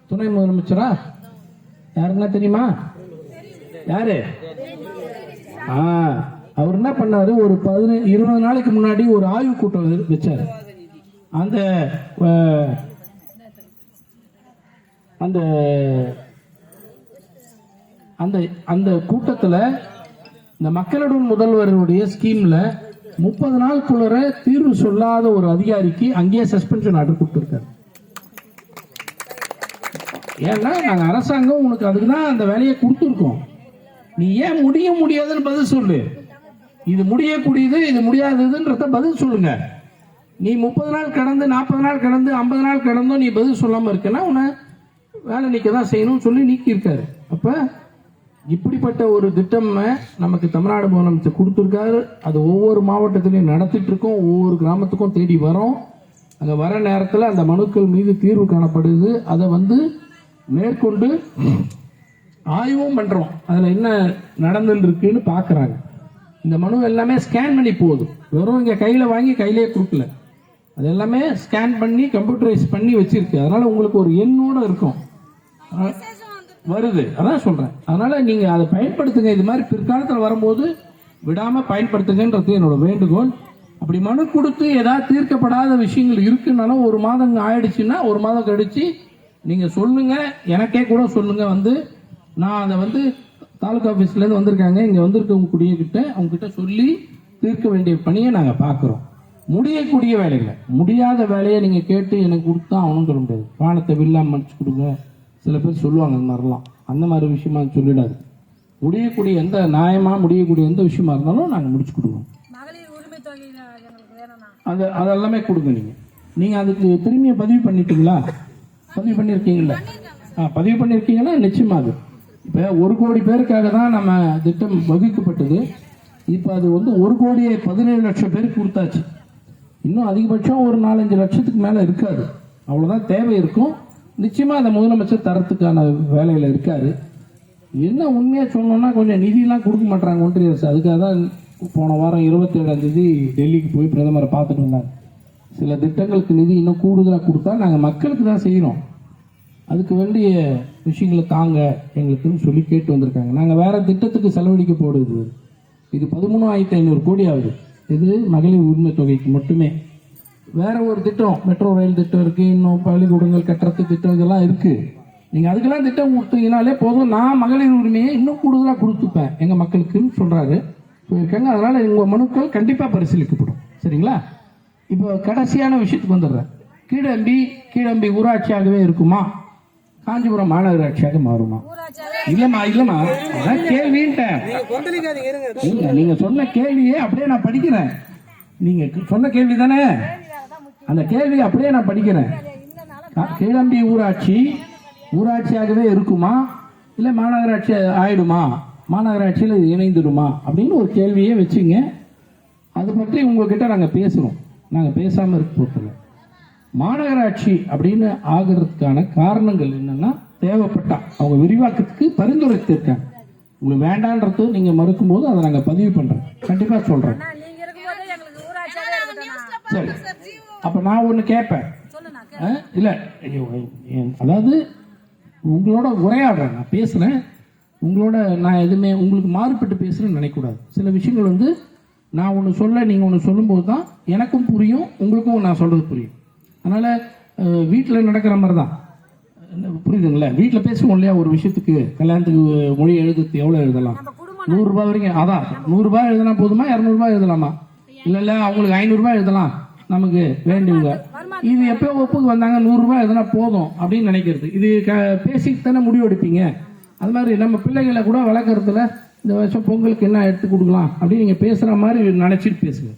A: துணை முதலமைச்சரா? யாருன்னா தெரியுமா? யாரு? அவர் என்ன பண்ணாரு, ஒரு 20 நாளைக்கு முன்னாடி ஒரு ஆய்வு கூட்டம் வச்சாரு. அந்த அந்த அந்த அந்த கூட்டத்தில் இந்த மக்களுடன் முதல்வருடைய ஸ்கீம்ல 30 நாளுக்குள்ள தீர்வு சொல்லாத ஒரு அதிகாரிக்கு அங்கேயே சஸ்பென்ஷன் ஆர்டர் கொடுத்துருக்காரு. ஏன்னா நாங்க அரசாங்கம் உனக்கு அதுக்கு தான் அந்த வேலையை கொடுத்துருக்கோம், நீ ஏன் முடியாதுன்னு பதில் சொல்லு. இது முடியக்கூடியது, இது முடியாததுன்றத பதில் சொல்லுங்க. நீ 30 நாள் கடந்து 40 நாள் கடந்து 50 நாள் கடந்தும் நீ பதில் சொல்லாம இருக்கனா உன்னை வேலை நீக்க தான் செய்யணும்னு சொல்லி நீக்கியிருக்காரு. அப்ப இப்படிப்பட்ட ஒரு திட்டம் நமக்கு தமிழ்நாடு முதலமைச்சர் கொடுத்துருக்காரு. அது ஒவ்வொரு மாவட்டத்திலையும் நடத்திட்டு இருக்கோம், ஒவ்வொரு கிராமத்துக்கும் தேடி வரோம். அங்கே வர நேரத்தில் அந்த மனுக்கள் மீது தீர்வு காணப்படுது. அதை மேற்கொண்டு ஆய்வும் பண்றோம், அதில் என்ன நடந்துட்டு இருக்குன்னு பார்க்குறாங்க. இந்த மனு எல்லாமே ஸ்கேன் பண்ணி போகுது, வெறும் இங்கே கையில் வாங்கி கையிலே கொடுக்கல, அது எல்லாமே ஸ்கேன் பண்ணி கம்ப்யூட்டரைஸ் பண்ணி வச்சிருக்கு. அதனால உங்களுக்கு ஒரு எண்ணோட இருக்கும் வருது. அதான் சொல்றேன். அதனால நீங்க அதை பயன்படுத்துங்க. இது மாதிரி பிற்காலத்தில் வரும்போது விடாம பயன்படுத்துங்கன்றது என்னோட வேண்டுகோள். அப்படி மனு கொடுத்து ஏதாவது தீர்க்கப்படாத விஷயங்கள் இருக்குன்னாலும் 1 மாதம் ஆயிடுச்சுன்னா 1 மாதம் கழிச்சு நீங்க சொல்லுங்க, எனக்கே கூட சொல்லுங்க. நான் அதை தாலுகா ஆஃபீஸ்லேருந்து வந்திருக்காங்க, இங்கே வந்திருக்கவங்க குடியக்கிட்ட அவங்ககிட்ட சொல்லி தீர்க்க வேண்டிய பணியை நாங்கள் பார்க்குறோம். முடியக்கூடிய வேலைகளை, முடியாத வேலையை நீங்கள் கேட்டு எனக்கு கொடுத்தா அவனும் சொல்ல முடியாது. வானத்தை வில்லாம மடிச்சு கொடுங்க, சில பேர் சொல்லுவாங்க அந்த மாதிரிலாம். அந்த மாதிரி விஷயமா சொல்லிடாது. முடியக்கூடிய எந்த நியாயமாக முடியக்கூடிய எந்த விஷயமா இருந்தாலும் நாங்கள் முடிச்சு கொடுவோம். அதெல்லாமே கொடுங்க. நீங்கள் அதுக்கு திரும்பிய பதிவு பண்ணிட்டீங்களா? பதிவு பண்ணியிருக்கீங்களா? பதிவு பண்ணியிருக்கீங்கன்னா நிச்சயமாக. இப்போ 1 கோடி பேருக்காக தான் நம்ம திட்டம் வகுக்கப்பட்டது. இப்போ அது 1,17,00,000 பேருக்கு கொடுத்தாச்சு. இன்னும் அதிகபட்சம் ஒரு 4-5 லட்சத்துக்கு மேலே இருக்காது, அவ்வளோதான் தேவை இருக்கும். நிச்சயமாக அந்த முதலமைச்சர் தரத்துக்கான வேலையில் இருக்காரு. என்ன உண்மையாக சொன்னோன்னா கொஞ்சம் நிதியெலாம் கொடுக்க மாட்டாங்க ஒன்றிய அரசு. அதுக்காக தான் போன வாரம் 27ஆம் தேதி டெல்லிக்கு போய் பிரதமரை பார்த்துட்டு வந்தாங்க. சில திட்டங்களுக்கு நிதி இன்னும் கூடுதலாக கொடுத்தா நாங்கள் மக்களுக்கு தான் செய்கிறோம், அதுக்கு வேண்டிய விஷயங்களை தாங்க எங்களுக்குன்னு சொல்லி கேட்டு வந்திருக்காங்க. நாங்கள் வேற திட்டத்துக்கு செலவழிக்க போடுது. இது 13,500 கோடி ஆகுது. இது மகளிர் உரிமை தொகைக்கு மட்டுமே. வேற ஒரு திட்டம், மெட்ரோ ரயில் திட்டம் இருக்கு, இன்னும் பள்ளிக்கூடங்கள் கட்டுறது திட்டம், இதெல்லாம் இருக்கு. நீங்க அதுக்கெல்லாம் திட்டம் கொடுத்தீங்கனாலே போதும், நான் மகளிர் உரிமையை இன்னும் கூடுதலாக கொடுத்துப்பேன் எங்க மக்களுக்குன்னு சொல்றாரு போயிருக்காங்க. அதனால உங்க மனுக்கள் கண்டிப்பா பரிசீலிக்கப்படும். சரிங்களா? இப்போ கடைசியான விஷயத்துக்கு வந்துடுறேன். கீழம்பி ஊராட்சியாகவே இருக்குமா, காஞ்சிபுரம் மாநகராட்சியாக மாறுமா? இல்லம்மா அதான் கேள்வின்ட்டேன். நீங்க சொன்ன கேள்வியே அப்படியே நான் படிக்கிறேன். நீங்க சொன்ன கேள்வி தானே, அந்த கேள்வி அப்படியே நான் படிக்கிறேன். கீழம்பி ஊராட்சியாகவே இருக்குமா, இல்ல மாநகராட்சி ஆயிடுமா, மாநகராட்சியில் இணைந்துடுமா அப்படின்னு ஒரு கேள்வியே வச்சுங்க. அது பற்றி உங்ககிட்ட நாங்க பேசுறோம், நாங்க பேசாம இருக்க போறதில்லை. மாநகராட்சி அப்படின்னு ஆகிறதுக்கான காரணங்கள் என்னன்னா, தேவைப்பட்டா அவங்க விரிவாக்கத்துக்கு பரிந்துரைத்திருக்காங்க. உங்களுக்கு வேண்டான்றது நீங்க மறுக்கும் போது அதை நாங்க பதிவு பண்றோம், கண்டிப்பா சொல்றேன். சரி, அப்ப நான் ஒண்ணு கேட்பேன். இல்ல, அதாவது உங்களோட உரையாடுறேன், நான் பேசுறேன் உங்களோட. நான் எதுவுமே உங்களுக்கு மாறுபட்டு பேசுறேன்னு நினைக்கக்கூடாது. சில விஷயங்கள் நான் ஒன்று சொல்ல நீங்கள் ஒன்று சொல்லும்போது தான் எனக்கும் புரியும், உங்களுக்கும் நான் சொல்றது புரியும். அதனால வீட்டில் நடக்கிற மாதிரி தான், புரியுதுங்களா? வீட்டில் பேசுவோம் இல்லையா, ஒரு விஷயத்துக்கு கல்யாணத்துக்கு மொழி எழுதுறது எவ்வளோ எழுதலாம், 100 ரூபாய் வரைக்கும். அதான் 100 ரூபாய் எழுதினா போதுமா, 200 ரூபாய் எழுதலாமா? இல்லை அவங்களுக்கு 500 ரூபாய் எழுதலாம் நமக்கு வேண்டியவங்க. இது எப்போ ஒப்புக்கு வந்தாங்க, 100 ரூபாய் எழுதினா போதும் அப்படின்னு நினைக்கிறது. இது பேசிட்டு தானே முடிவு எடுப்பீங்க. அது மாதிரி நம்ம பிள்ளைகளை கூட வளர்க்குறதுல இந்த வருஷம் பொங்கலுக்கு என்ன எடுத்து கொடுக்கலாம் அப்படின்னு நீங்கள் பேசுகிற மாதிரி நினச்சிட்டு பேசுங்க.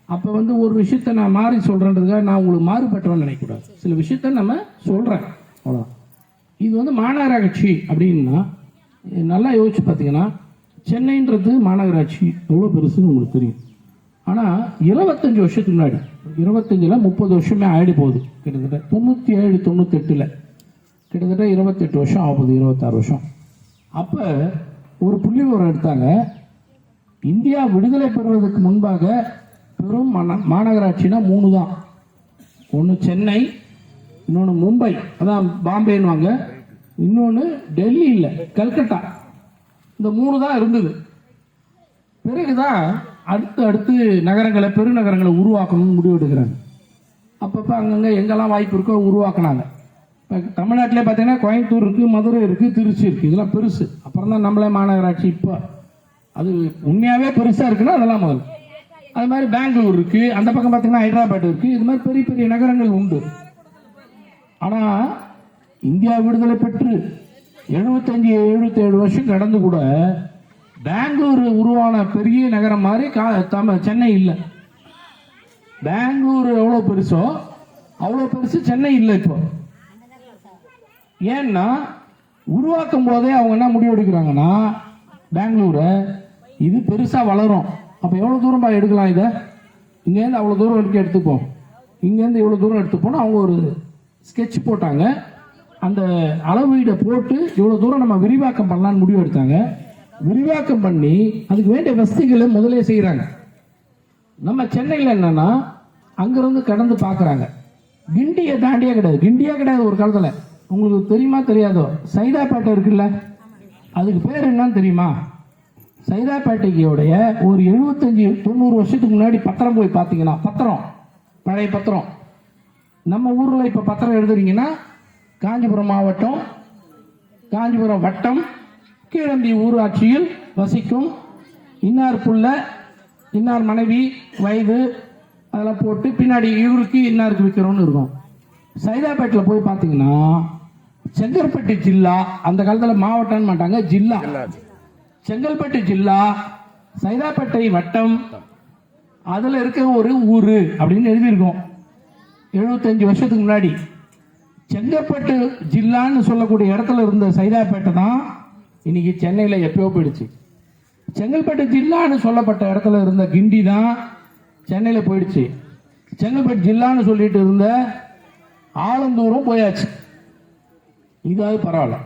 A: அப்போ ஒரு விஷயத்த நான் மாறி சொல்கிறேன்றதுக்காக நான் உங்களுக்கு மாறுபட்டவன்னு நினைக்கக்கூடாது. சில விஷயத்த நம்ம சொல்கிறேன், அவ்வளோதான். இது மாநகராட்சி அப்படின்னா நல்லா யோசிச்சு பார்த்தீங்கன்னா, சென்னைன்றது மாநகராட்சி எவ்வளோ பெருசுன்னு உங்களுக்கு தெரியும். ஆனால் 25 வருஷத்துக்கு முன்னாடி, 25ல் 30 வருஷமே ஆயிடு போகுது. கிட்டத்தட்ட 97, 98ல் கிட்டத்தட்ட 28 வருஷம் ஆகுது, 26 வருஷம். அப்போ ஒரு புள்ளி விவரம் எடுத்தாங்க. இந்தியா விடுதலை பெறுவதற்கு முன்பாக பெரும் மாநகராட்சினா 3 தான். ஒன்று சென்னை, இன்னொன்று மும்பை, அதான் பாம்பேன்னுவாங்க, இன்னொன்று டெல்லி இல்லை கல்கட்டா. இந்த 3 தான் இருந்தது. பிறகுதான் அடுத்து நகரங்களை, பெருநகரங்களை உருவாக்கணும்னு முடிவு எடுக்கிறாங்க. அப்பப்போ அங்கங்கே எங்கெல்லாம் வாய்ப்பு இருக்கோ உருவாக்குனாங்க. இப்போ தமிழ்நாட்டிலே பார்த்தீங்கன்னா கோயம்புத்தூர் இருக்குது, மதுரை இருக்குது, திருச்சி இருக்குது. இதெல்லாம் பெருசு. அப்புறம் தான் நம்மளே மாநகராட்சி. இப்போ அது உண்மையாகவே பெருசாக இருக்குன்னா அதெல்லாம் முதல். அது மாதிரி பெங்களூர் இருக்குது, அந்த பக்கம் பார்த்தீங்கன்னா ஹைதராபாத் இருக்குது. இது மாதிரி பெரிய பெரிய நகரங்கள் உண்டு. ஆனால் இந்தியா விடுதலை பெற்று 75-77 வருஷம் கடந்து கூட பெங்களூர் உருவான பெரிய நகரம் மாதிரி சென்னை இல்லை. பெங்களூர் எவ்வளோ பெருசோ அவ்வளோ பெருசு சென்னை இல்லை. இப்போ ஏன்னா உருவாக்கும் போதே அவங்க என்ன முடிவு எடுக்கிறாங்கன்னா, பெங்களூரை இது பெருசாக வளரும், அப்போ எவ்வளோ தூரம் எடுக்கலாம், இதை இங்கேருந்து அவ்வளோ தூரம் வரைக்கும் எடுத்துப்போம், இங்கேருந்து இவ்வளோ தூரம் எடுத்துப்போம்னு அவங்க ஒரு ஸ்கெட்ச் போட்டாங்க. அந்த அளவீடை போட்டு இவ்வளோ தூரம் நம்ம விரிவாக்கம் பண்ணலான்னு முடிவு எடுத்தாங்க. விரிவாக்கம் பண்ணி அதுக்கு வேண்டிய வசதிகளை முதலே செய்கிறாங்க. நம்ம சென்னையில் என்னன்னா அங்கிருந்து கடந்து பார்க்குறாங்க. கிண்டியை தாண்டியே கிடையாது, கிண்டியே கிடையாது ஒரு காலத்தில். உங்களுக்கு தெரியுமா தெரியாதோ, சைதாப்பேட்டை இருக்குல்ல, அதுக்கு பேர் என்னன்னு தெரியுமா? சைதாப்பேட்டையோடைய ஒரு 75-90 வருஷத்துக்கு முன்னாடி பத்திரம் போய் பார்த்தீங்கன்னா, பத்திரம், பழைய பத்திரம், நம்ம ஊரில் இப்போ பத்திரம் எழுதுறீங்கன்னா காஞ்சிபுரம் மாவட்டம், காஞ்சிபுரம் வட்டம், கீழம்பி ஊராட்சியில் வசிக்கும் இன்னார் புள்ள, இன்னார் மனைவி, வயது அதெல்லாம் போட்டு பின்னாடி இவருக்கு இன்னாருக்கு விற்கிறோன்னு இருக்கும். சைதாப்பேட்டில் போய் பார்த்தீங்கன்னா செங்கல்பட்டு ஜில்லா, அந்த காலத்தில் மாவட்டம்னு மாட்டாங்க, ஜில்லா, செங்கல்பட்டு ஜில்லா, சைதாப்பேட்டை வட்டம், அதில் இருக்க ஒரு ஊர் அப்படின்னு எழுதியிருக்கோம். 75 வருஷத்துக்கு முன்னாடி செங்கல்பட்டு ஜில்லான்னு சொல்லக்கூடிய இடத்துல இருந்த சைதாப்பேட்டை தான் இன்னைக்கு சென்னையில் எப்பயோ போயிடுச்சு. செங்கல்பட்டு ஜில்லான்னு சொல்லப்பட்ட இடத்துல இருந்த கிண்டி தான் சென்னையில் போயிடுச்சு. செங்கல்பட்டு ஜில்லான்னு சொல்லிட்டு இருந்த ஆலந்தூரும் போயாச்சு. இதாவது பரவாயில்ல.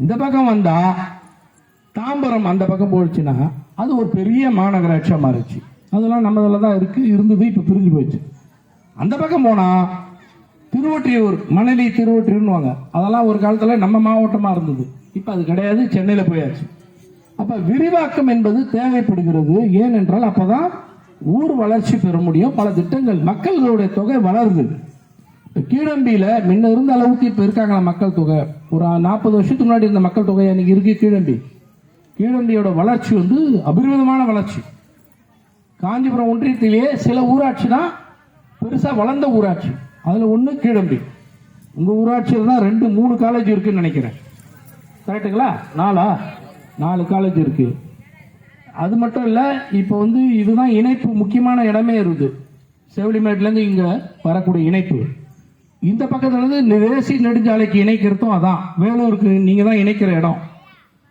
A: இந்த பக்கம் வந்தா தாம்பரம் அந்த பக்கம் போயிடுச்சுன்னா அது ஒரு பெரிய மாநகராட்சியாக மாறிச்சு. அதெல்லாம் நம்ம இதில் தான் இருந்தது, இப்போ பிரிஞ்சு போயிடுச்சு. அந்த பக்கம் போனால் திருவொற்றியூர், மணலி திருவொற்றியூர்னுவாங்க, அதெல்லாம் ஒரு காலத்தில் நம்ம மாவட்டமாக இருந்தது. இப்போ அது கிடையாது, சென்னையில் போயாச்சு. அப்போ விரிவாக்கம் என்பது தேவைப்படுகிறது. ஏனென்றால் அப்போதான் ஊர் வளர்ச்சி பெற முடியும். பல திட்டங்கள், மக்களுடைய தொகை வளருது. இப்போ கீழம்பியில் முன்ன இருந்த அளவுக்கு இப்போ இருக்காங்களா மக்கள் தொகை? ஒரு 40 வருஷத்துக்கு முன்னாடி இருந்த மக்கள் தொகை அன்னைக்கு இருக்கு கீழம்பி. கீழம்பியோட வளர்ச்சி வந்து அபரிமிதமான வளர்ச்சி. காஞ்சிபுரம் ஒன்றியத்திலேயே சில ஊராட்சி தான் பெருசாக வளர்ந்த ஊராட்சி. அதில் ஒன்று கீழம்பி. உங்கள் ஊராட்சியில் தான் 2-3 காலேஜ் இருக்குன்னு நினைக்கிறேன். கரெக்டுங்களா? 4 காலேஜ் இருக்கு. அது மட்டும் இல்லை, இப்போ வந்து இதுதான் இணைப்பு, முக்கியமான இடமே இருக்குது. செவிலிமேட்லேருந்து இங்கே வரக்கூடிய இணைப்பு. இந்த பக்கத்துலேருந்து தேசிய நெடுஞ்சாலைக்கு இணைக்கிறதும் அதான், வேலூருக்கு நீங்கள் தான் இணைக்கிற இடம்.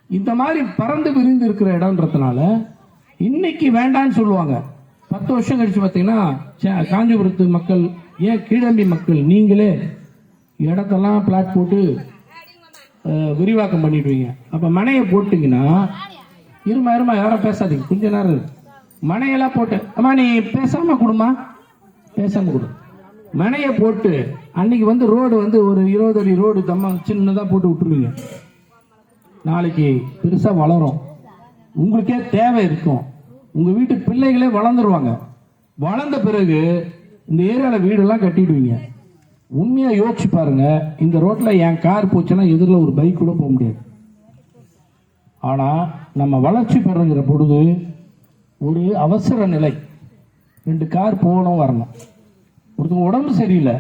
A: இந்த மாதிரி பறந்து விரிந்து இருக்கிற இடம்ன்றதுனால இன்னைக்கு வேண்டான்னு சொல்லுவாங்க. 10 வருஷம் கழிச்சு பார்த்தீங்கன்னா காஞ்சிபுரத்து மக்கள், ஏன் கீழம்பி மக்கள், நீங்களே இடத்தெல்லாம் பிளாட் போட்டு விரிவாக்கம் பண்ணிடுவீங்க. அப்போ மனையை போட்டிங்கன்னா இருமா யாரும் பேசாதீங்க, கொஞ்ச நேரம் மனையெல்லாம் போட்டு, அம்மா நீ பேசாம கொடுமா, பேசாம கொடு. மனையை போட்டு அன்னைக்கு வந்து ரோடு வந்து ஒரு 20 அடி ரோடு சின்னதாக போட்டு விட்டுருவீங்க. நாளைக்கு பெருசாக வளரும், உங்களுக்கே தேவை இருக்கும், உங்கள் வீட்டு பிள்ளைகளே வளர்ந்துருவாங்க. வளர்ந்த பிறகு இந்த ஏரியாவில் வீடெல்லாம் கட்டிடுவீங்க. உண்மையாக யோசிச்சு பாருங்க, இந்த ரோட்டில் என் கார் போச்சுன்னா எதிரில் ஒரு பைக் கூட போக முடியாது. ஆனால் நம்ம வளர்ச்சி பெறுங்கிற பொழுது ஒரு அவசர நிலை, 2 கார் போகணும் வரணும். ஒருத்தவங்க உடம்பு சரியில்லை,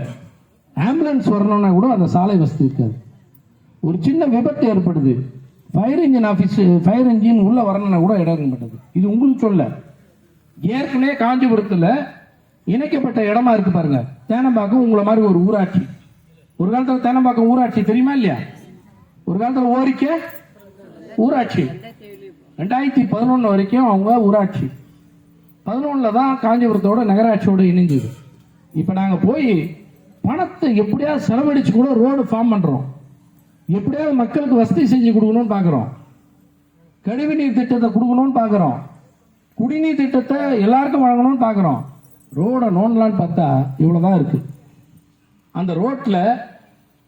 A: ஆம்புலன்ஸ் வரணும்னா கூட அந்த சாலை வசதி இருக்காது. ஒரு சின்ன விபத்து ஏற்படுது, fire engine office, fire engine உள்ளே வரணும்னா கூட இடம் இருக்க மாட்டேது. இது உங்களுக்கு சொல்ல, ஏற்கனவே காஞ்சிபுரத்தில் இணைக்கப்பட்ட இடமா இருக்கு பாருங்க. தேனம்பாக்கம் உங்களை மாதிரி ஒரு ஊராட்சி. ஒரு காலத்தில் தேனம்பாக்கம் ஊராட்சி தெரியுமா இல்லையா? ஒரு காலத்தில் ஓரிக்க ஊராட்சி. 2011 வரைக்கும் அவங்க ஊராட்சி. 11 தான் காஞ்சிபுரத்தோட நகராட்சியோட இணைஞ்சது. இப்போ நாங்கள் போய் பணத்தை எப்படியாவது செலவழிச்சு கூட ரோடு ஃபார்ம் பண்ணுறோம், எப்படியாவது மக்களுக்கு வசதி செஞ்சு கொடுக்கணும்னு பார்க்குறோம், கழிவுநீர் திட்டத்தை கொடுக்கணும்னு பார்க்குறோம், குடிநீர் திட்டத்தை எல்லாருக்கும் வழங்கணும்னு பார்க்குறோம். ரோடை நோண்டலான்னு பார்த்தா இவ்வளோதான் இருக்குது. அந்த ரோட்டில்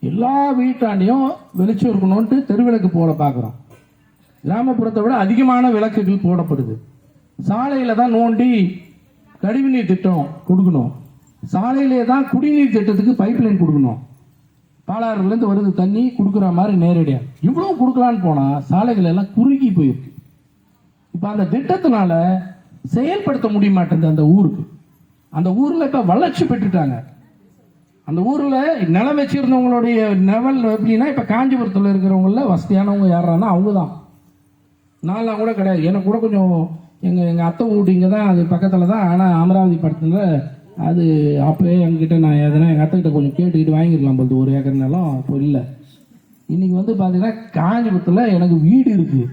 A: எல்லா வீட்டாண்டையும் வெளிச்சம் இருக்கணும்ட்டு தெருவிளக்கு போட பார்க்குறோம். கிராமப்புறத்தை விட அதிகமான விளக்குகள் போடப்படுது. சாலையில் தான் நோண்டி கழிவுநீர் திட்டம் கொடுக்கணும், சாலையிலே தான் குடிநீர் திட்டத்துக்கு பைப்லைன் கொடுக்கணும். பாலாறுலேருந்து வருது தண்ணி கொடுக்குற மாதிரி நேரடியாக இவ்வளோ கொடுக்கலான்னு போனால் சாலைகள் எல்லாம் குறுகி போயிருக்கு. இப்போ அந்த திட்டத்தினால செயல்படுத்த முடிய மாட்டேங்குது அந்த ஊருக்கு. அந்த ஊரில் இப்போ வளர்ச்சி பெற்றுட்டாங்க. அந்த ஊரில் நிலம் வச்சிருந்தவங்களுடைய லெவல் எப்படின்னா, இப்போ காஞ்சிபுரத்தில் இருக்கிறவங்கள வசதியானவங்க யாரானா அவங்க தான். நான்லாம் கூட கிடையாது. எனக்கு கூட கொஞ்சம் எங்கள் அத்தை வீடு இங்கே தான், அது பக்கத்தில் தான். ஆனால் அமராவதி படத்தில் அது அப்போயே என்கிட்ட நான் எதனா எங்கள் அத்தைக்கிட்ட கொஞ்சம் கேட்டுக்கிட்டு வாங்கிருக்கலாம் போது, 1 ஏக்கர் நிலம் இப்போ இல்லை. இன்றைக்கி வந்து பார்த்தீங்கன்னா காஞ்சிபுரத்தில் எனக்கு வீடு இருக்குது.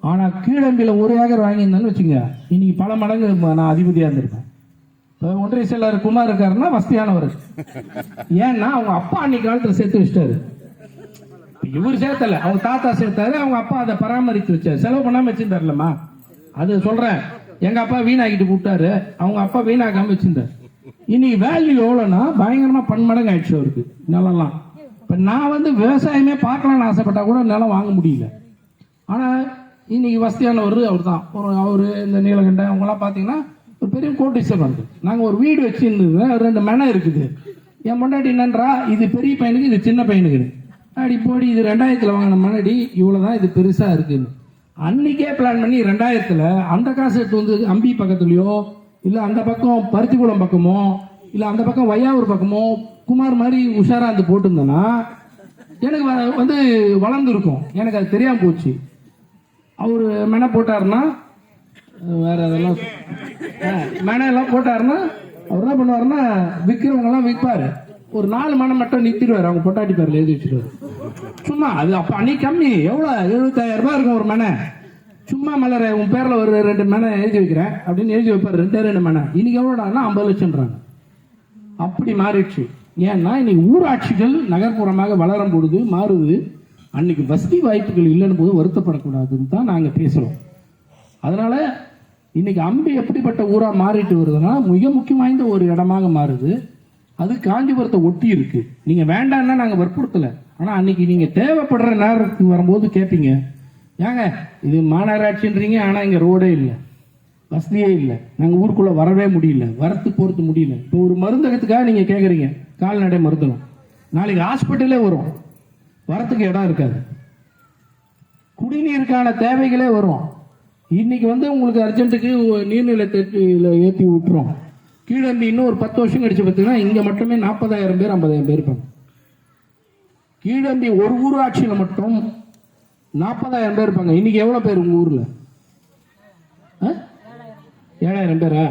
A: ஆனால் கீழம்பியில் 1 ஏக்கர் வாங்கியிருந்தேன்னு வச்சுங்க, இன்றைக்கி பல மடங்கு நான் அதிபதியாக இருந்திருப்பேன். இப்போ ஒன்றிய செயலாளர் குமார் இருக்காருன்னா வசதியானவர். ஏன்னா அவங்க அப்பா அன்னைக்கு காலத்தில் சேர்த்து வச்சிட்டாரு. இவர் சேர்த்தல, அவங்க தாத்தா சேர்த்தாரு, அவங்க அப்பா அதை பராமரித்து வச்சாரு, செலவு பண்ணாமல் வச்சிருந்தாருலம்மா. அது சொல்கிறேன், எங்கள் அப்பா வீணாக்கிட்டு கூப்பிட்டாரு, அவங்க அப்பா வீணாக்காமல் வச்சிருந்தார். இன்னைக்கு வேல்யூ எவ்வளோன்னா பயங்கரமாக பன்மடங்கு ஆயிடுச்சு அவருக்கு நிலம்லாம். இப்போ நான் வந்து விவசாயமே பார்க்கலான்னு ஆசைப்பட்டா கூட நிலம் வாங்க முடியல. ஆனால் இன்னைக்கு வசதியானவர் அவர் தான். அவர் இந்த நீலகண்டன் அவங்களாம் பார்த்தீங்கன்னா ஒரு பெரிய கோட்டீஸ்வரர் இருக்குது. நாங்கள் ஒரு வீடு வச்சுருந்தது, 2 மனை இருக்குது. என் முன்னாடி என்னன்றா, இது பெரிய பையனுக்கு இது சின்ன பையனுக்கு அப்படி போடி, இது 2000 வாங்கின மனடி இவ்வளோதான், இது பெருசாக இருக்குன்னு அன்னைக்கே பிளான் பண்ணி 2000 அந்த காசு எடுத்து வந்து அம்பி பக்கத்துலையோ இல்லை அந்த பக்கம் பருத்திக்குளம் பக்கமோ இல்லை அந்த பக்கம் வையாவூர் பக்கமோ குமார் மாதிரி உஷாரா வந்து போட்டிருந்தேன்னா எனக்கு வந்து வளர்ந்துருக்கும். எனக்கு அது தெரியாமல் போச்சு. அவர் மெனை போட்டாருன்னா வேற அதெல்லாம் மெனை எல்லாம் போட்டாருன்னா அவர் என்ன பண்ணுவாருன்னா, விற்கிறவங்கெல்லாம் விற்பாரு. ஒரு 4 மனை மட்டும் நிறுத்திடுவார், அவங்க பொட்டாட்டி பேரில் எழுதி வச்சுருவாரு. சும்மா அது அப்போ அன்னைக்கு கம்மி, எவ்வளோ 75,000 ரூபாய் இருக்கும் ஒரு மனை. சும்மா மலர உன் பேரில் ஒரு 2 மனை எழுதி வைக்கிறேன் அப்படின்னு எழுதி வைப்பார். 2 மனை இன்னைக்கு எவ்வளோடானா 50 லட்சம்ன்றாங்க. அப்படி மாறிடுச்சு. ஏன்னா இன்னைக்கு ஊராட்சிகள் நகர்ப்புறமாக வளரும் பொழுது மாறுது. அன்னைக்கு வசதி வாய்ப்புகள் இல்லைன்னு போது வருத்தப்படக்கூடாதுன்னு தான் நாங்கள் பேசுகிறோம். அதனால இன்னைக்கு அம்பி எப்படிப்பட்ட ஊராக மாறிட்டு வருதுன்னா மிக முக்கியம் வாய்ந்த ஒரு இடமாக மாறுது. அது காஞ்சிபுரத்தை ஒட்டி இருக்கு. நீங்கள் வேண்டாம்னா நாங்கள் வற்புறுத்தலை. ஆனால் அன்னைக்கு நீங்கள் தேவைப்படுற நேரத்துக்கு வரும்போது கேட்பீங்க, ஏங்க இது மாநகராட்சின்றீங்க, ஆனால் இங்கே ரோடே இல்லை, வசதியே இல்லை, நாங்கள் ஊருக்குள்ளே வரவே முடியல, வரத்து போகிறது முடியல. இப்போ ஒரு மருந்தகத்துக்காக நீங்கள் கேட்குறீங்க, கால்நடை மருந்தகம், நாளைக்கு ஹாஸ்பிட்டலே வரும், வரத்துக்கு இடம் இருக்காது. குடிநீருக்கான தேவைகளே வரும். இன்னைக்கு வந்து உங்களுக்கு அர்ஜென்ட்டுக்கு நீர்நிலை தொட்டியில் ஏற்றி விட்டுரும். கீழம்பி இன்னும் ஒரு 10 வருஷம் கழிச்சு பார்த்தீங்கன்னா இங்கே மட்டுமே 40,000 பேர் 50,000 பேர் இருப்பாங்க. கீழம்பி ஒரு ஊராட்சியில் மட்டும் 40,000 பேர் இருப்பாங்க. இன்னைக்கு எவ்வளோ பேர் உங்கள் ஊரில்? 7,000 பேரா?